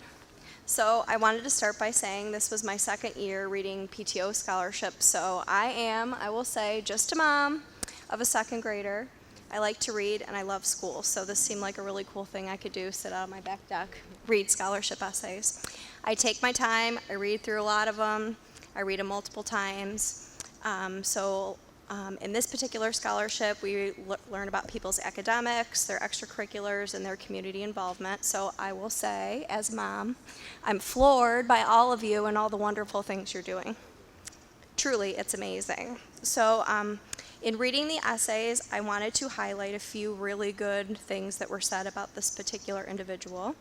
So I wanted to start by saying this was my second year reading PTO scholarship. So I will say, just a mom of a second grader. I like to read and I love school, so this seemed like a really cool thing I could do, sit out on my back deck, read scholarship essays. I take my time, I read through a lot of them, I read them multiple times. In this particular scholarship, we learn about people's academics, their extracurriculars, and their community involvement. So I will say, as a mom, I'm floored by all of you and all the wonderful things you're doing. Truly, it's amazing. So in reading the essays, I wanted to highlight a few really good things that were said about this particular individual.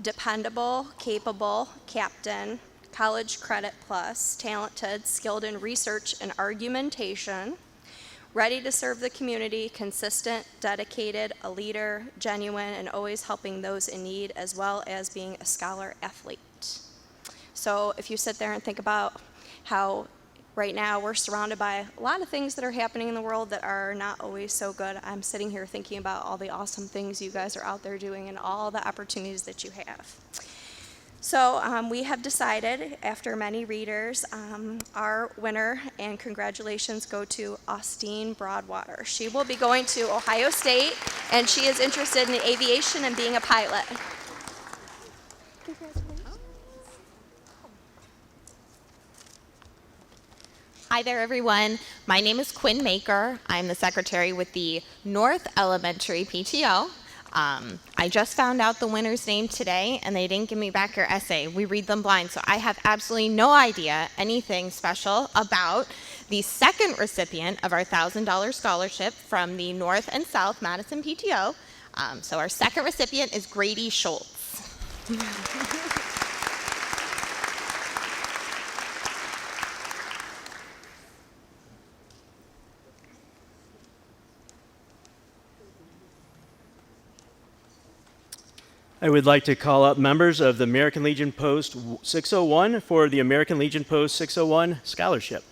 Dependable, capable, captain, college credit plus, talented, skilled in research and argumentation, ready to serve the community, consistent, dedicated, a leader, genuine, and always helping those in need, as well as being a scholar athlete. So if you sit there and think about how right now we're surrounded by a lot of things that are happening in the world that are not always so good, I'm sitting here thinking about all the awesome things you guys are out there doing and all the opportunities that you have. So we have decided, after many readers, our winner, and congratulations go to Austin Broadwater. She will be going to Ohio State, and she is interested in aviation and being a pilot.
Hi there, everyone. My name is Quinn Maker. I'm the secretary with the North Elementary PTO. I just found out the winner's name today, and they didn't give me back your essay. We read them blind, so I have absolutely no idea anything special about the second recipient of our $1,000 scholarship from the North and South Madison PTO. So our second recipient is Grady Schultz.
I would like to call up members of the American Legion Post 601 for the American Legion Post 601 scholarship.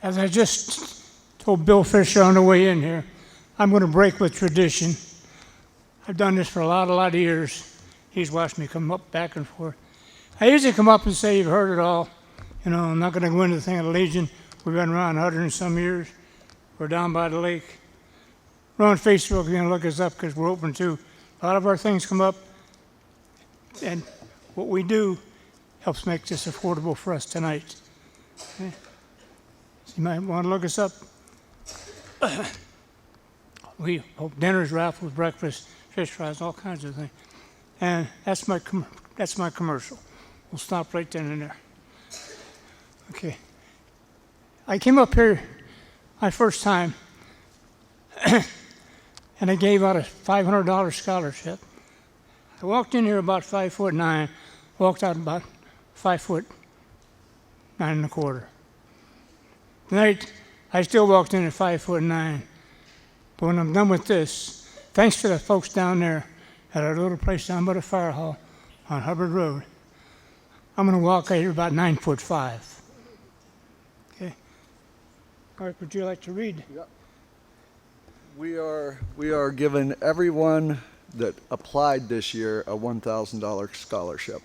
As I just told Bill Fisher on the way in here, I'm going to break with tradition. I've done this for a lot of years. He's watched me come up back and forth. I usually come up and say, you've heard it all. You know, I'm not going to go into the thing of the Legion. We've been around 100 and some years. We're down by the lake. We're on Facebook. You can look us up because we're open too. A lot of our things come up. And what we do helps make this affordable for us tonight. Okay? So you might want to look us up. we dinners, raffles, breakfast, fish fries, all kinds of things. And that's my commercial. We'll stop right then and there. Okay. I came up here my first time, and I gave out a $500 scholarship. I walked in here about 5'9", walked out about 5'9 1/4. Tonight, I still walked in at 5'9". But when I'm done with this, thanks to the folks down there at our little place down by the fire hall on Hubbard Road, I'm going to walk out here about 9'5". Okay. Mark, would you like to read?
Yep. We are giving everyone that applied this year a $1,000 scholarship.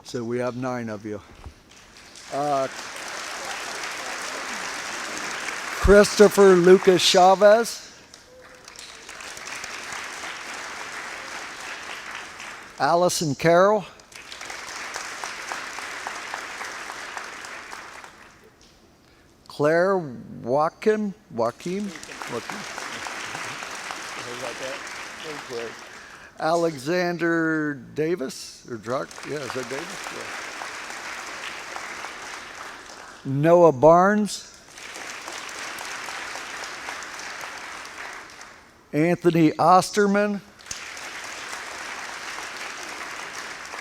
So we have 9 of you. Christopher Lucas Chavez. Allison Carroll. Claire Joaquin. Alexander Davis, or Druck, yeah, is that Davis? Yeah. Noah Barnes. Anthony Osterman.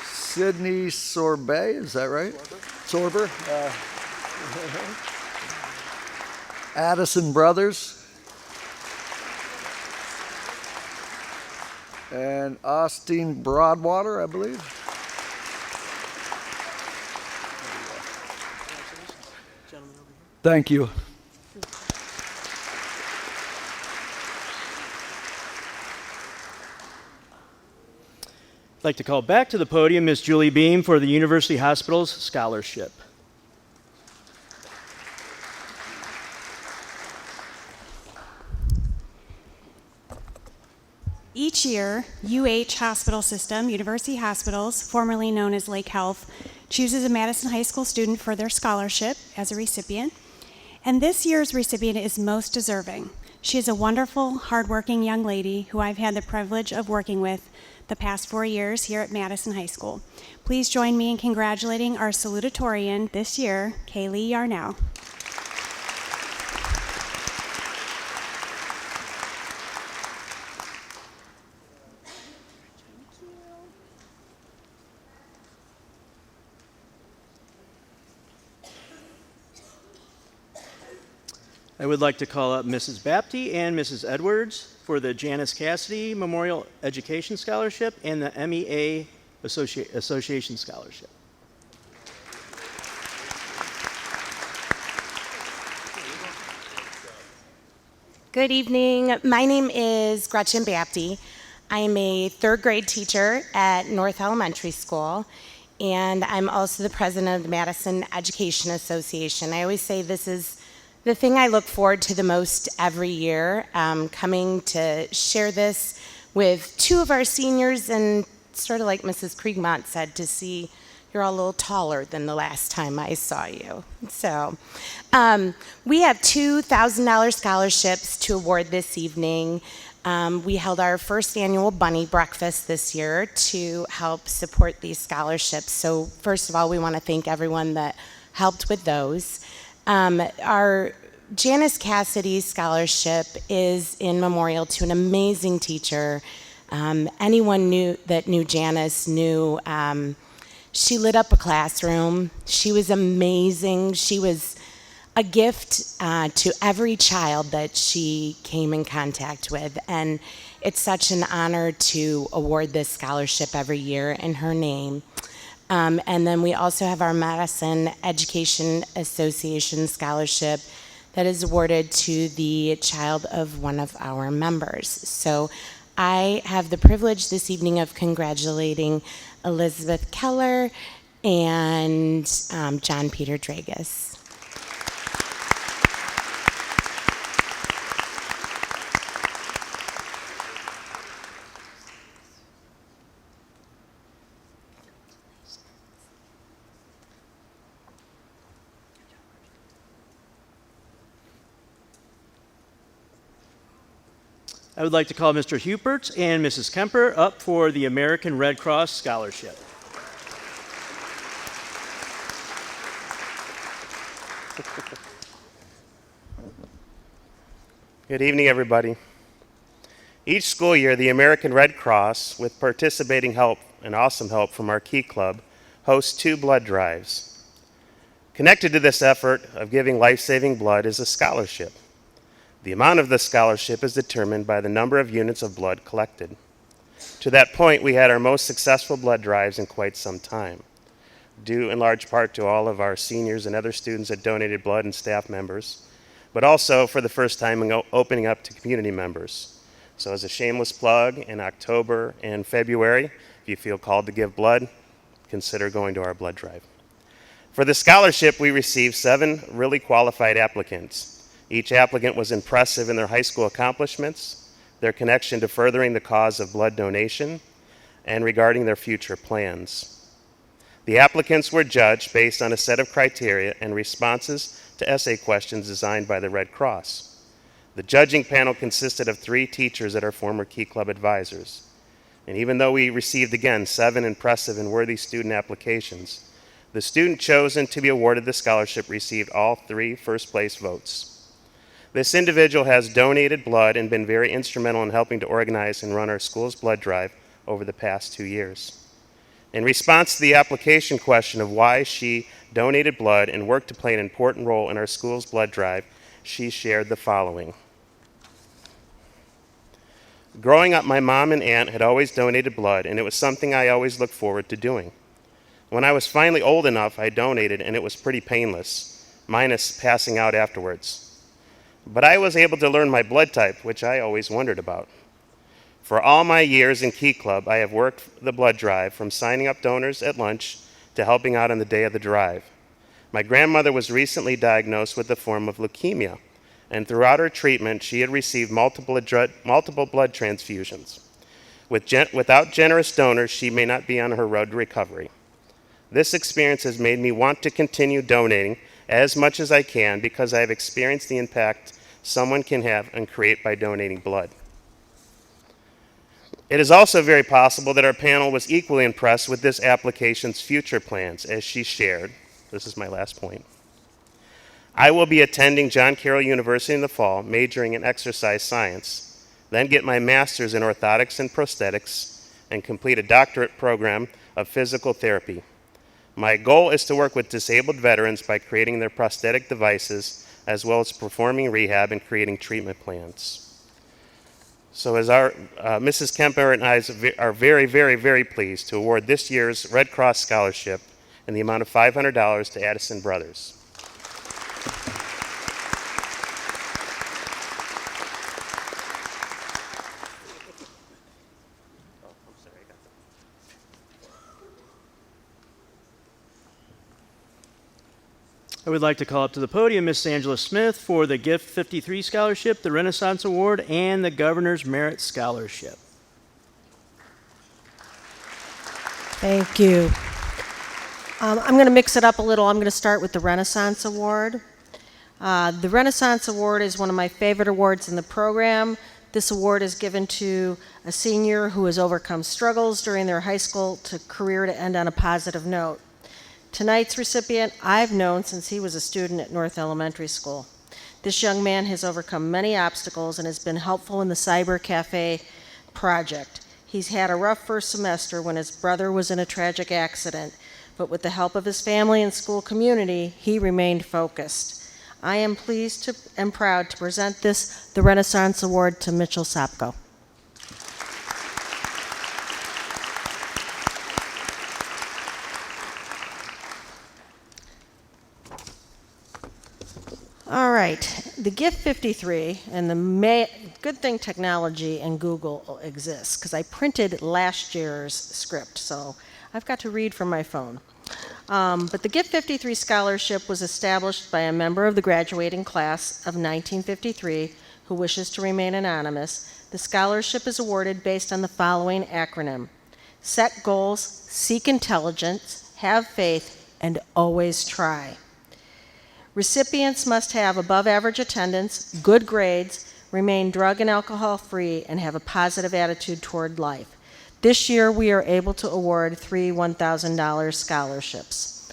Sydney Sorbet, is that right? Sorber. Addison Brothers. And Austin Broadwater, I believe. Thank you.
I'd like to call back to the podium Ms. Julie Beam for the University Hospitals Scholarship.
Each year, UH Hospital System, University Hospitals, formerly known as Lake Health, chooses a Madison High School student for their scholarship as a recipient. And this year's recipient is most deserving. She is a wonderful, hardworking young lady who I've had the privilege of working with the past 4 years here at Madison High School. Please join me in congratulating our salutatorian this year, Kaylee Yarnow.
I would like to call up Mrs. Bapty and Mrs. Edwards for the Janice Cassidy Memorial Education Scholarship and the MEA Association Scholarship.
Good evening. My name is Gretchen Bapty. I am a 3rd grade teacher at North Elementary School, and I'm also the president of the Madison Education Association. I always say this is the thing I look forward to the most every year, coming to share this with 2 of our seniors, and sort of like Mrs. Kriegmont said, to see you're all a little taller than the last time I saw you. So we have $2,000 scholarships to award this evening. We held our first annual bunny breakfast this year to help support these scholarships. So first of all, we want to thank everyone that helped with those. Our Janice Cassidy scholarship is in memorial to an amazing teacher. Anyone that knew Janice knew she lit up a classroom. She was amazing. She was a gift to every child that she came in contact with. And it's such an honor to award this scholarship every year in her name. And then we also have our Madison Education Association scholarship that is awarded to the child of one of our members. So I have the privilege this evening of congratulating Elizabeth Keller and John Peter Dragus.
I would like to call Mr. Huberts and Mrs. Kemper up for the American Red Cross Scholarship.
Good evening, everybody. Each school year, the American Red Cross, with participating help and awesome help from our Key Club, hosts 2 blood drives. Connected to this effort of giving life-saving blood is a scholarship. The amount of the scholarship is determined by the number of units of blood collected. To that point, we had our most successful blood drives in quite some time, due in large part to all of our seniors and other students that donated blood and staff members, but also for the first time opening up to community members. So as a shameless plug, in October and February, if you feel called to give blood, consider going to our blood drive. For the scholarship, we received 7 really qualified applicants. Each applicant was impressive in their high school accomplishments, their connection to furthering the cause of blood donation, and regarding their future plans. The applicants were judged based on a set of criteria and responses to essay questions designed by the Red Cross. The judging panel consisted of 3 teachers that are former Key Club advisors. And even though we received, again, 7 impressive and worthy student applications, the student chosen to be awarded the scholarship received all 3 first-place votes. This individual has donated blood and been very instrumental in helping to organize and run our school's blood drive over the past 2 years. In response to the application question of why she donated blood and worked to play an important role in our school's blood drive, she shared the following. Growing up, my mom and aunt had always donated blood, and it was something I always looked forward to doing. When I was finally old enough, I donated, and it was pretty painless, minus passing out afterwards. But I was able to learn my blood type, which I always wondered about. For all my years in Key Club, I have worked the blood drive, from signing up donors at lunch to helping out on the day of the drive. My grandmother was recently diagnosed with a form of leukemia, and throughout her treatment, she had received multiple blood transfusions. Without generous donors, she may not be on her road to recovery. This experience has made me want to continue donating as much as I can because I have experienced the impact someone can have and create by donating blood. It is also very possible that our panel was equally impressed with this application's future plans, as she shared. This is my last point. I will be attending John Carroll University in the fall, majoring in exercise science, then get my master's in orthotics and prosthetics, and complete a doctorate program of physical therapy. My goal is to work with disabled veterans by creating their prosthetic devices, as well as performing rehab and creating treatment plans. So as our Mrs. Kemper and I are very, very, very pleased to award this year's Red Cross Scholarship in the amount of $500 to Addison Brothers.
I would like to call up to the podium Miss Angela Smith for the Gift 53 Scholarship, the Renaissance Award, and the Governor's Merit Scholarship.
Thank you. I'm going to mix it up a little. I'm going to start with the Renaissance Award. The Renaissance Award is one of my favorite awards in the program. This award is given to a senior who has overcome struggles during their high school to career to end on a positive note. Tonight's recipient I've known since he was a student at North Elementary School. This young man has overcome many obstacles and has been helpful in the Cyber Cafe project. He's had a rough first semester when his brother was in a tragic accident, but with the help of his family and school community, he remained focused. I am pleased and proud to present the Renaissance Award to Mitchell Sopko. All right, the Gift 53, and good thing technology and Google exists, because I printed last year's script, so I've got to read from my phone. But the Gift 53 Scholarship was established by a member of the graduating class of 1953 who wishes to remain anonymous. The scholarship is awarded based on the following acronym: set goals, seek intelligence, have faith, and always try. Recipients must have above average attendance, good grades, remain drug and alcohol free, and have a positive attitude toward life. This year, we are able to award 3 $1,000 scholarships.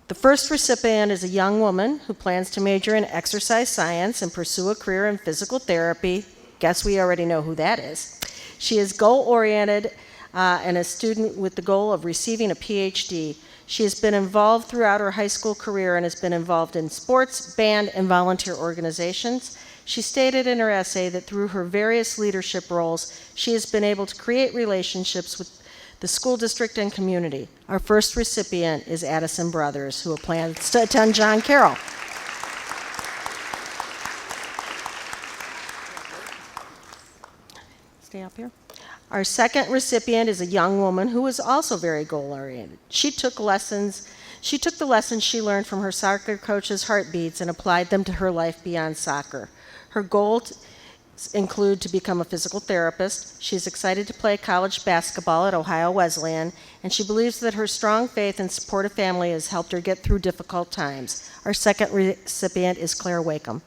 The first recipient is a young woman who plans to major in exercise science and pursue a career in physical therapy. Guess we already know who that is. She is goal-oriented and a student with the goal of receiving a PhD. She has been involved throughout her high school career and has been involved in sports, band, and volunteer organizations. She stated in her essay that through her various leadership roles, she has been able to create relationships with the school district and community. Our first recipient is Addison Brothers, who plans to attend John Carroll. Stay up here. Our second recipient is a young woman who is also very goal-oriented. She took the lessons she learned from her soccer coach's heartbeats and applied them to her life beyond soccer. Her goals include to become a physical therapist. She's excited to play college basketball at Ohio Wesleyan, and she believes that her strong faith and supportive family has helped her get through difficult times. Our second recipient is Claire Wakeham.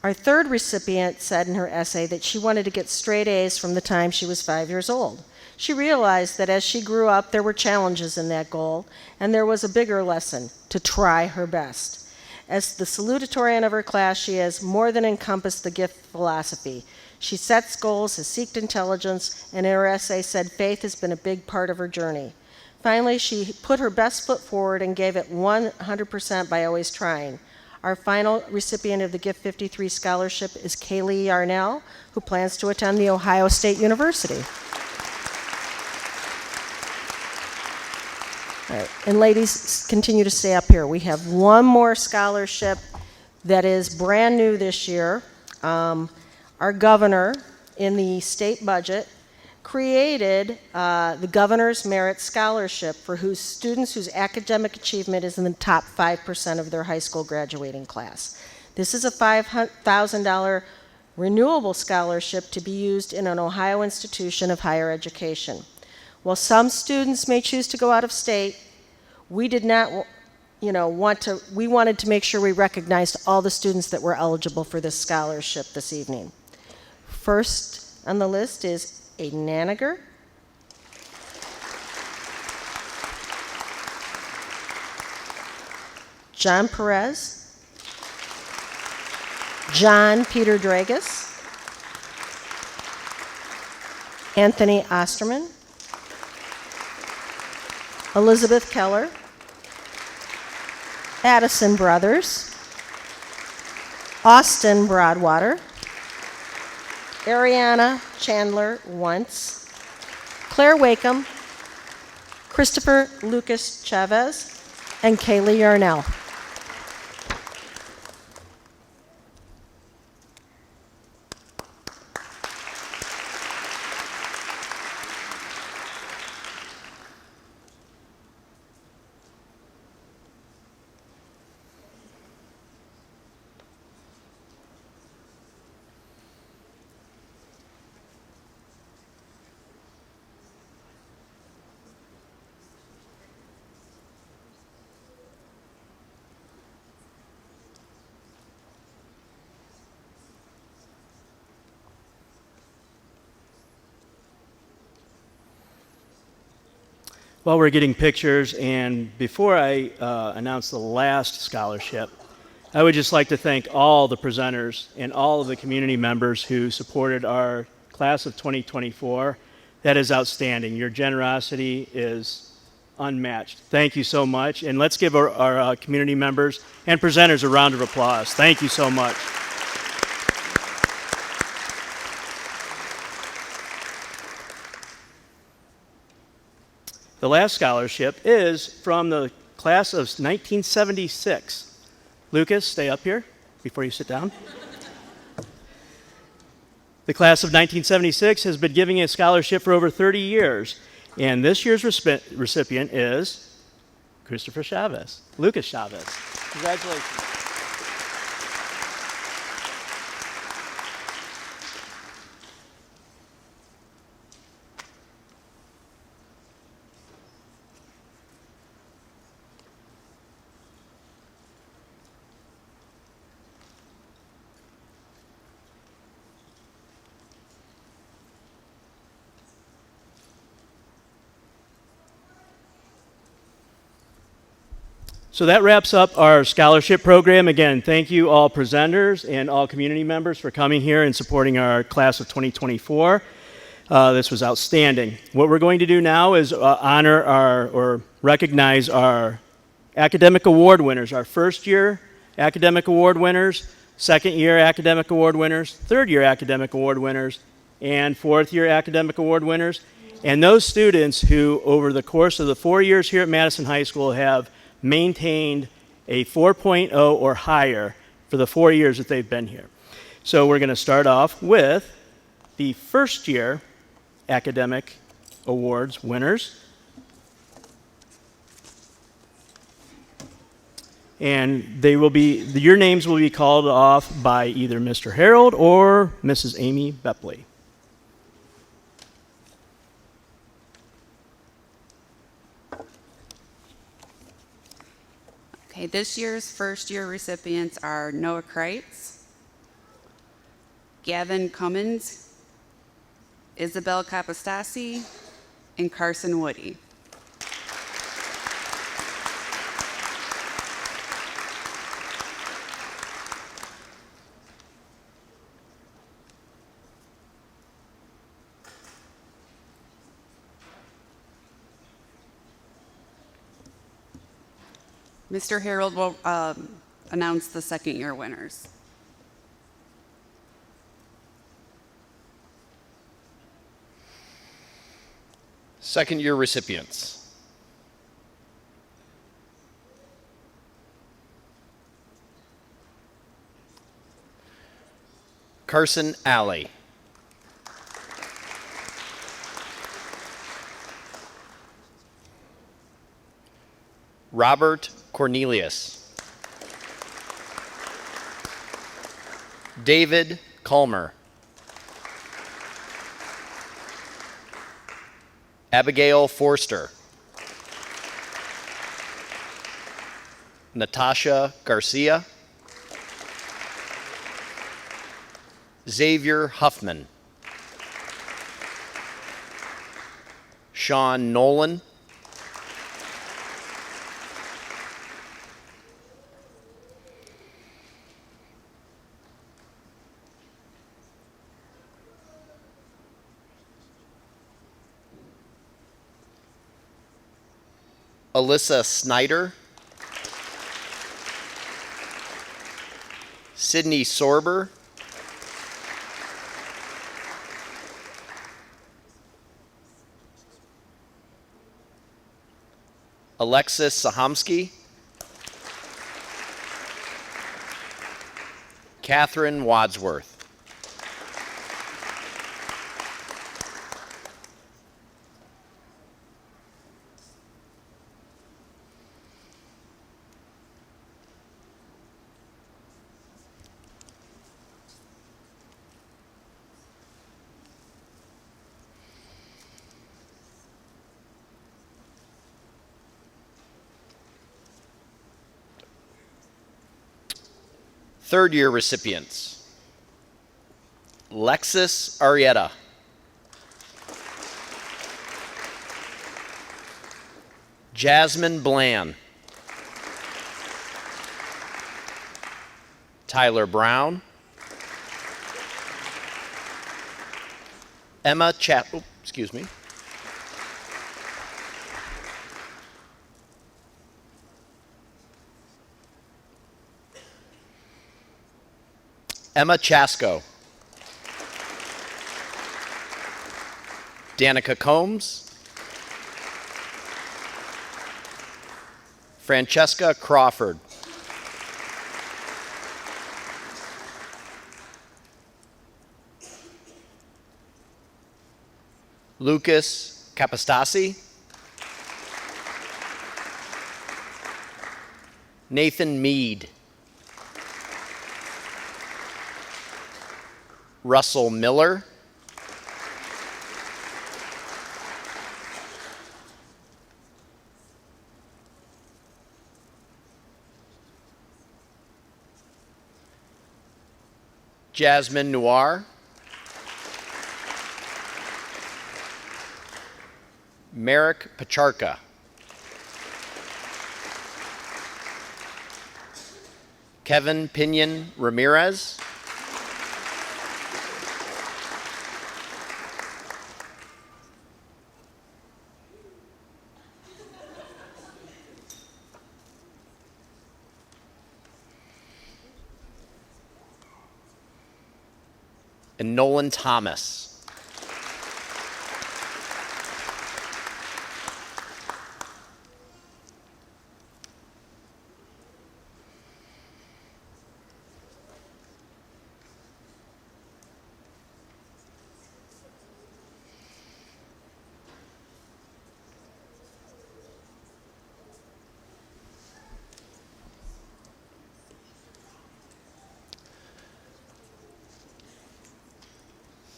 Our third recipient said in her essay that she wanted to get straight A's from the time she was 5 years old. She realized that as she grew up, there were challenges in that goal, and there was a bigger lesson: to try her best. As the salutatorian of her class, she has more than encompassed the gift philosophy. She sets goals, has sought intelligence, and in her essay said faith has been a big part of her journey. Finally, she put her best foot forward and gave it 100% by always trying. Our final recipient of the Gift 53 scholarship is Kaylee Yarnell, who plans to attend The Ohio State University. All right, and ladies, continue to stay up here. We have one more scholarship that is brand new this year. Our governor, in the state budget, created the Governor's Merit Scholarship for students whose academic achievement is in the top 5% of their high school graduating class. This is a $5,000 renewable scholarship to be used in an Ohio institution of higher education. While some students may choose to go out of state, we did not, we wanted to make sure we recognized all the students that were eligible for this scholarship this evening. First on the list is Aiden Naniger, John Perez, John Peter Dragus, Anthony Osterman, Elizabeth Keller, Addison Brothers, Austin Broadwater, Ariana Chandler Wentz, Claire Wakeham, Christopher Lucas Chavez, and Kaylee Yarnell.
While we're getting pictures, and before I announce the last scholarship, I would just like to thank all the presenters and all of the community members who supported our class of 2024. That is outstanding. Your generosity is unmatched. Thank you so much. And let's give our community members and presenters a round of applause. Thank you so much. The last scholarship is from the class of 1976. Lucas, stay up here before you sit down. The class of 1976 has been giving a scholarship for over 30 years, and this year's recipient is Christopher Chavez, Lucas Chavez. Congratulations. So that wraps up our scholarship program. Again, thank you all presenters and all community members for coming here and supporting our class of 2024. This was outstanding. What we're going to do now is honor or recognize our academic award winners, our first year academic award winners, second year academic award winners, third year academic award winners, and fourth year academic award winners. And those students who, over the course of the 4 years here at Madison High School, have maintained a 4.0 or higher for the 4 years that they've been here. So we're going to start off with the first year academic awards winners. And they will be, your names will be called off by either Mr. Harold or Mrs. Amy Bepley.
Okay, this year's first year recipients are Noah Kreitz, Gavin Cummins, Isabel Capostasi, and Carson Woody. Mr. Harold will announce the second year winners.
Second year recipients. Carson Alley. Robert Cornelius. David Calmer. Abigail Forster. Natasha Garcia. Xavier Huffman. Sean Nolan. Alyssa Snyder. Sydney Sorber. Alexis Sahamsky. Catherine Wadsworth. Third year recipients. Lexus Arietta. Jasmine Bland. Tyler Brown. Emma excuse me. Emma Chasko. Danica Combs. Francesca Crawford. Lucas Capostasi. Nathan Mead. Russell Miller. Jasmine Noir. Merrick Pacharka. Kevin Pinion Ramirez. And Nolan Thomas.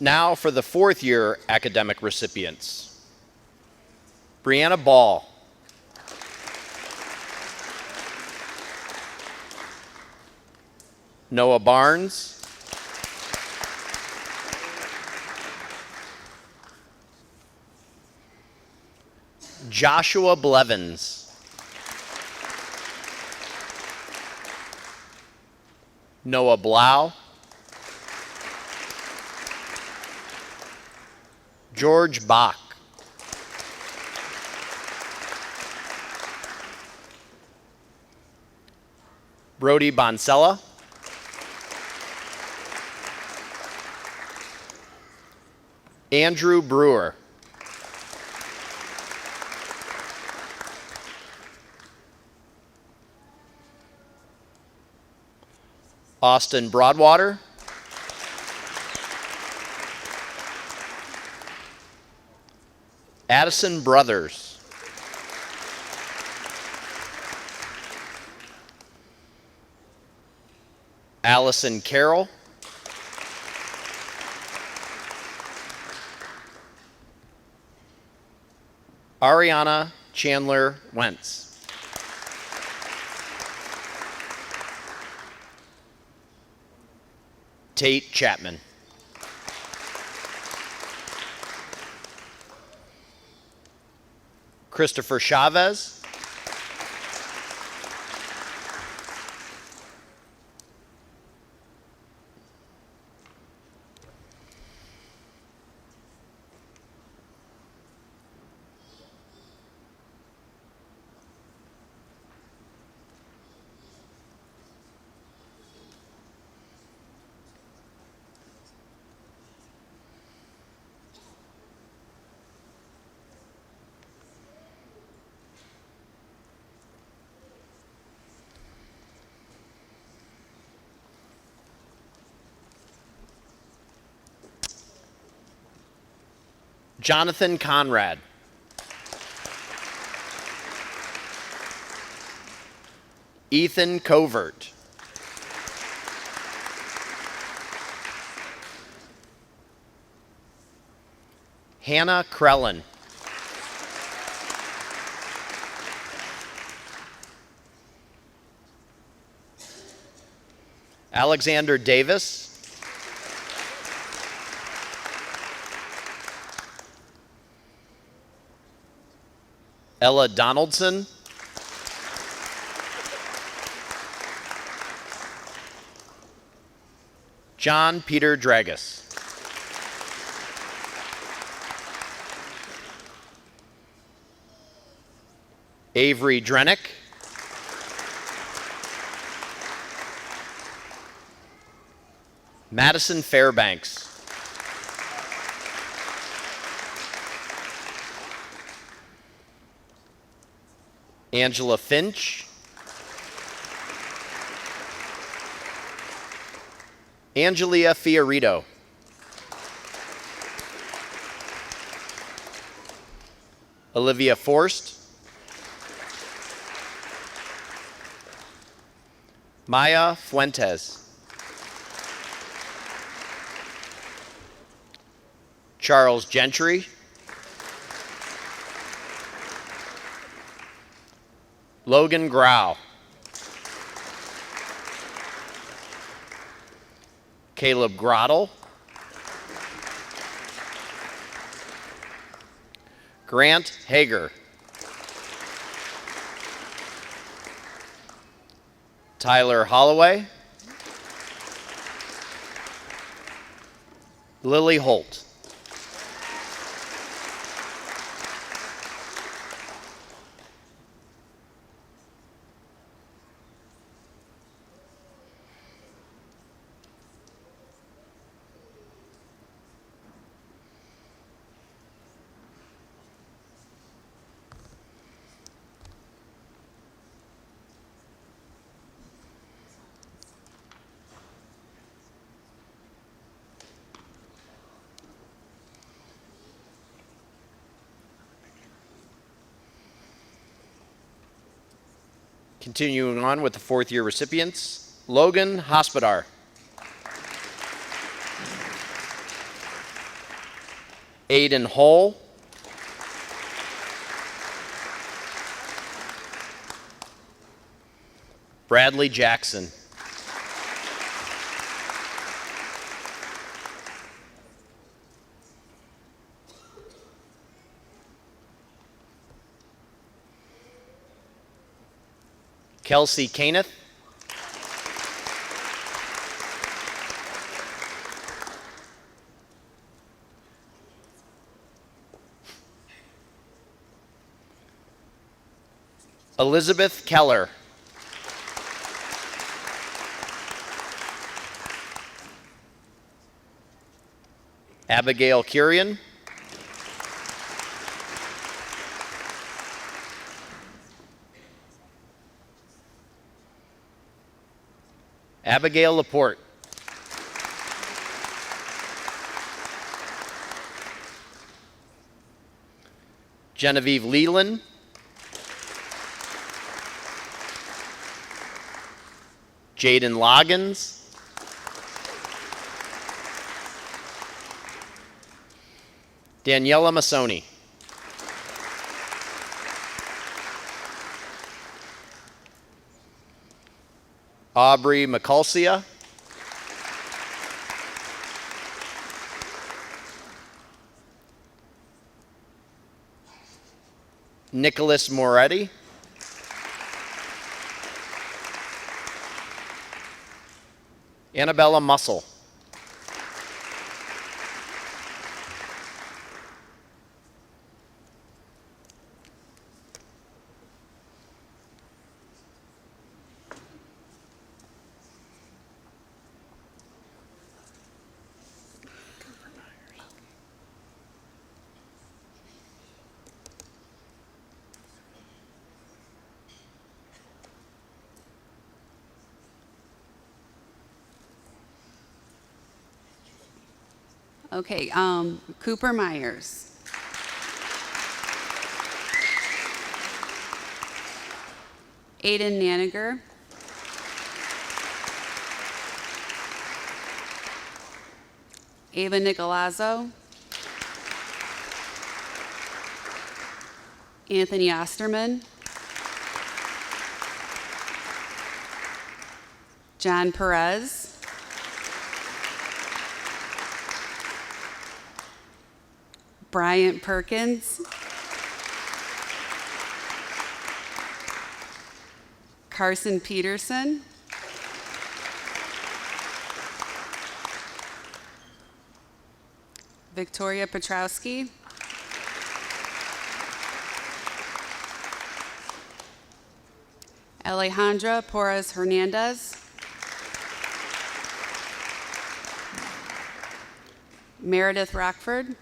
Now for the fourth year academic recipients. Brianna Ball. Noah Barnes. Joshua Blevins. Noah Blau. George Bach. Brody Bonsella. Andrew Brewer. Austin Broadwater. Addison Brothers. Allison Carroll. Ariana Chandler Wentz. Tate Chapman. Christopher Chavez. Jonathan Conrad. Ethan Covert. Hannah Krellen. Alexander Davis. Ella Donaldson. John Peter Dragus. Avery Drenick. Madison Fairbanks. Angela Finch. Angelia Fiorito. Olivia Forst. Maya Fuentes. Charles Gentry. Logan Grau. Caleb Grottle. Grant Hager. Tyler Holloway. Lily Holt. Continuing on with the fourth year recipients, Logan Hospodar. Aiden Hull. Bradley Jackson. Kelsey Caneth. Elizabeth Keller. Abigail Curian. Abigail Laporte. Genevieve Leland. Jaden Loggins. Daniela Masoni. Aubrey McCulcia. Nicholas Moretti. Annabella Mussel.
Okay, Cooper Myers. Aiden Naniger. Ava Nicolazzo. Anthony Osterman. John Perez. Bryant Perkins. Carson Peterson. Victoria Petrowski. Alejandra Porras Hernandez. Meredith Rockford.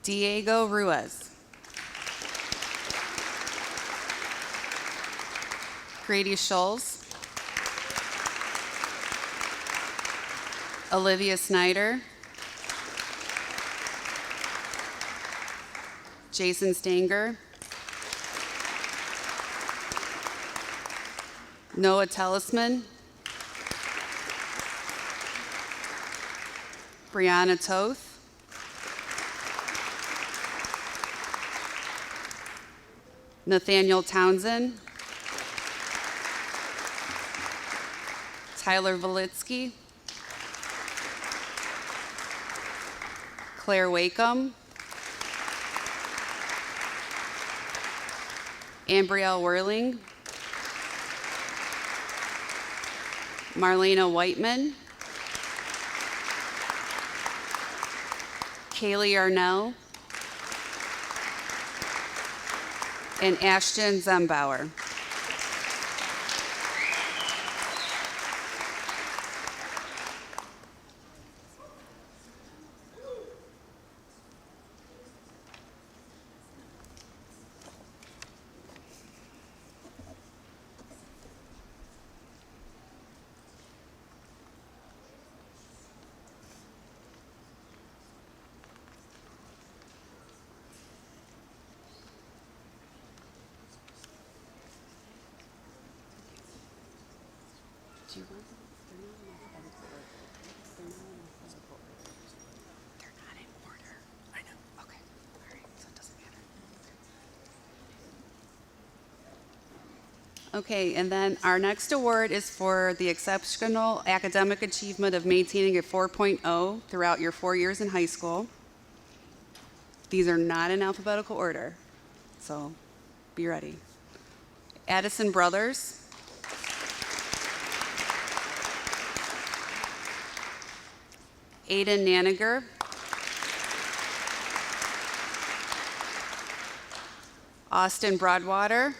Diego Ruiz. Grady Schulz. Olivia Snyder. Jason Stanger, Noah Tellisman, Brianna Toth, Nathaniel Townsend, Tyler Volitsky, Claire Wakeham, Ambrielle Whirling, Marlena Whiteman, Kaylee Arnell, and Ashton Zembauer. Do you want them? They're not in alphabetical order. They're not in alphabetical order. They're not in order. I know. Okay. All right. So it doesn't matter. Okay, and then our next award is for the exceptional academic achievement of maintaining a 4.0 throughout your 4 years in high school. These are not in alphabetical order, so be ready. Addison Brothers, Aiden Naniger, Austin Broadwater,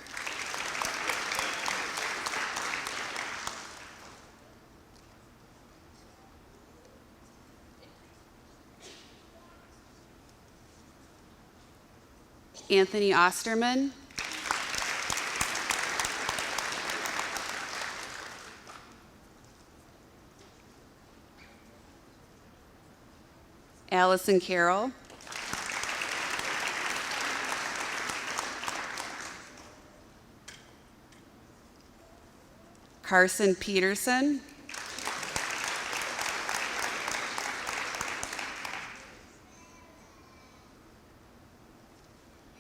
Anthony Osterman, Allison Carroll, Carson Peterson,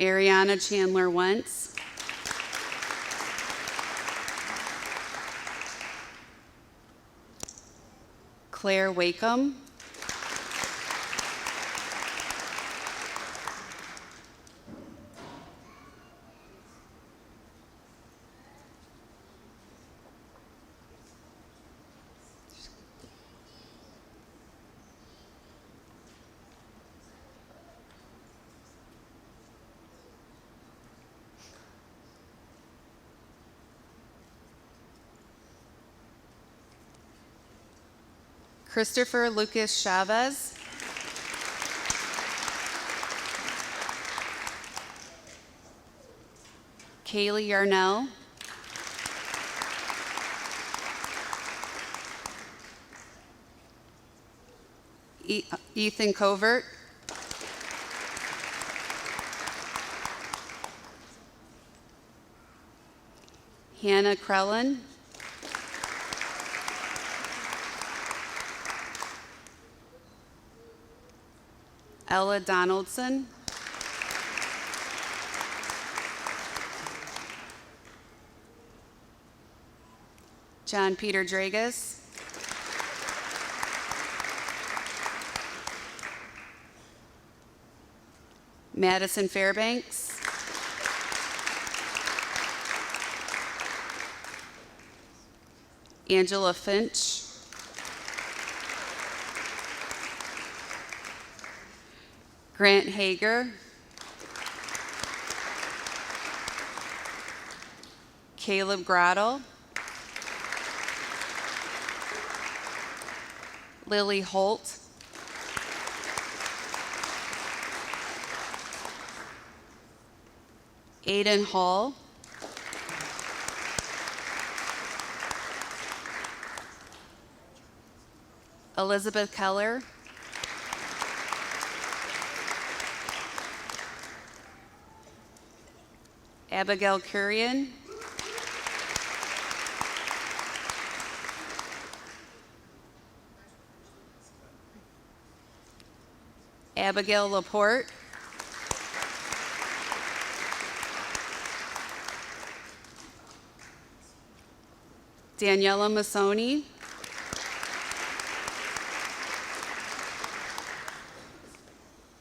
Ariana Chandler Wentz, Claire Wakeham, Christopher Lucas Chavez, Kaylee Yarnell, Ethan Covert, Hannah Krellin, Ella Donaldson, John Peter Dragas, Madison Fairbanks, Angela Finch, Grant Hager, Caleb Grottle, Lily Holt, Aiden Hall, Elizabeth Keller, Abigail Kurian, Abigail Laporte, Daniela Masoni,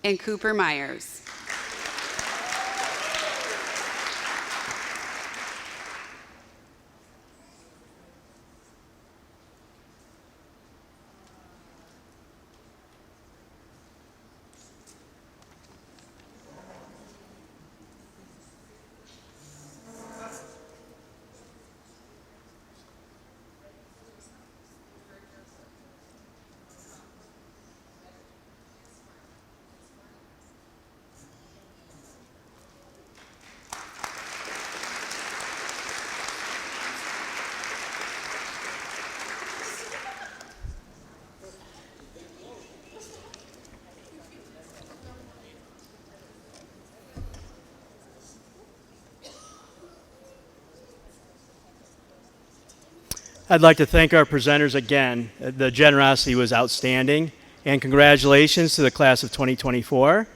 and Cooper Myers.
I'd like to thank our presenters again. The generosity was outstanding, and congratulations to the class of 2024.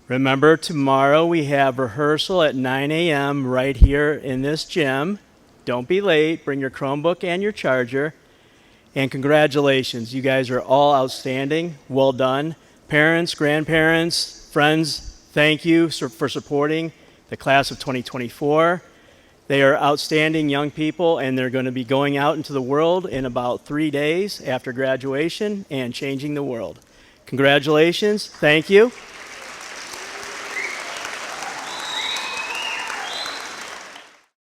Remember, tomorrow we have rehearsal at 9 a.m. right here in this gym. Don't be late. Bring your Chromebook and your charger. And congratulations. You guys are all outstanding. Well done. Parents, grandparents, friends, thank you for supporting the class of 2024. They are outstanding young people, and they're going to be going out into the world in about 3 days after graduation and changing the world. Congratulations. Thank you.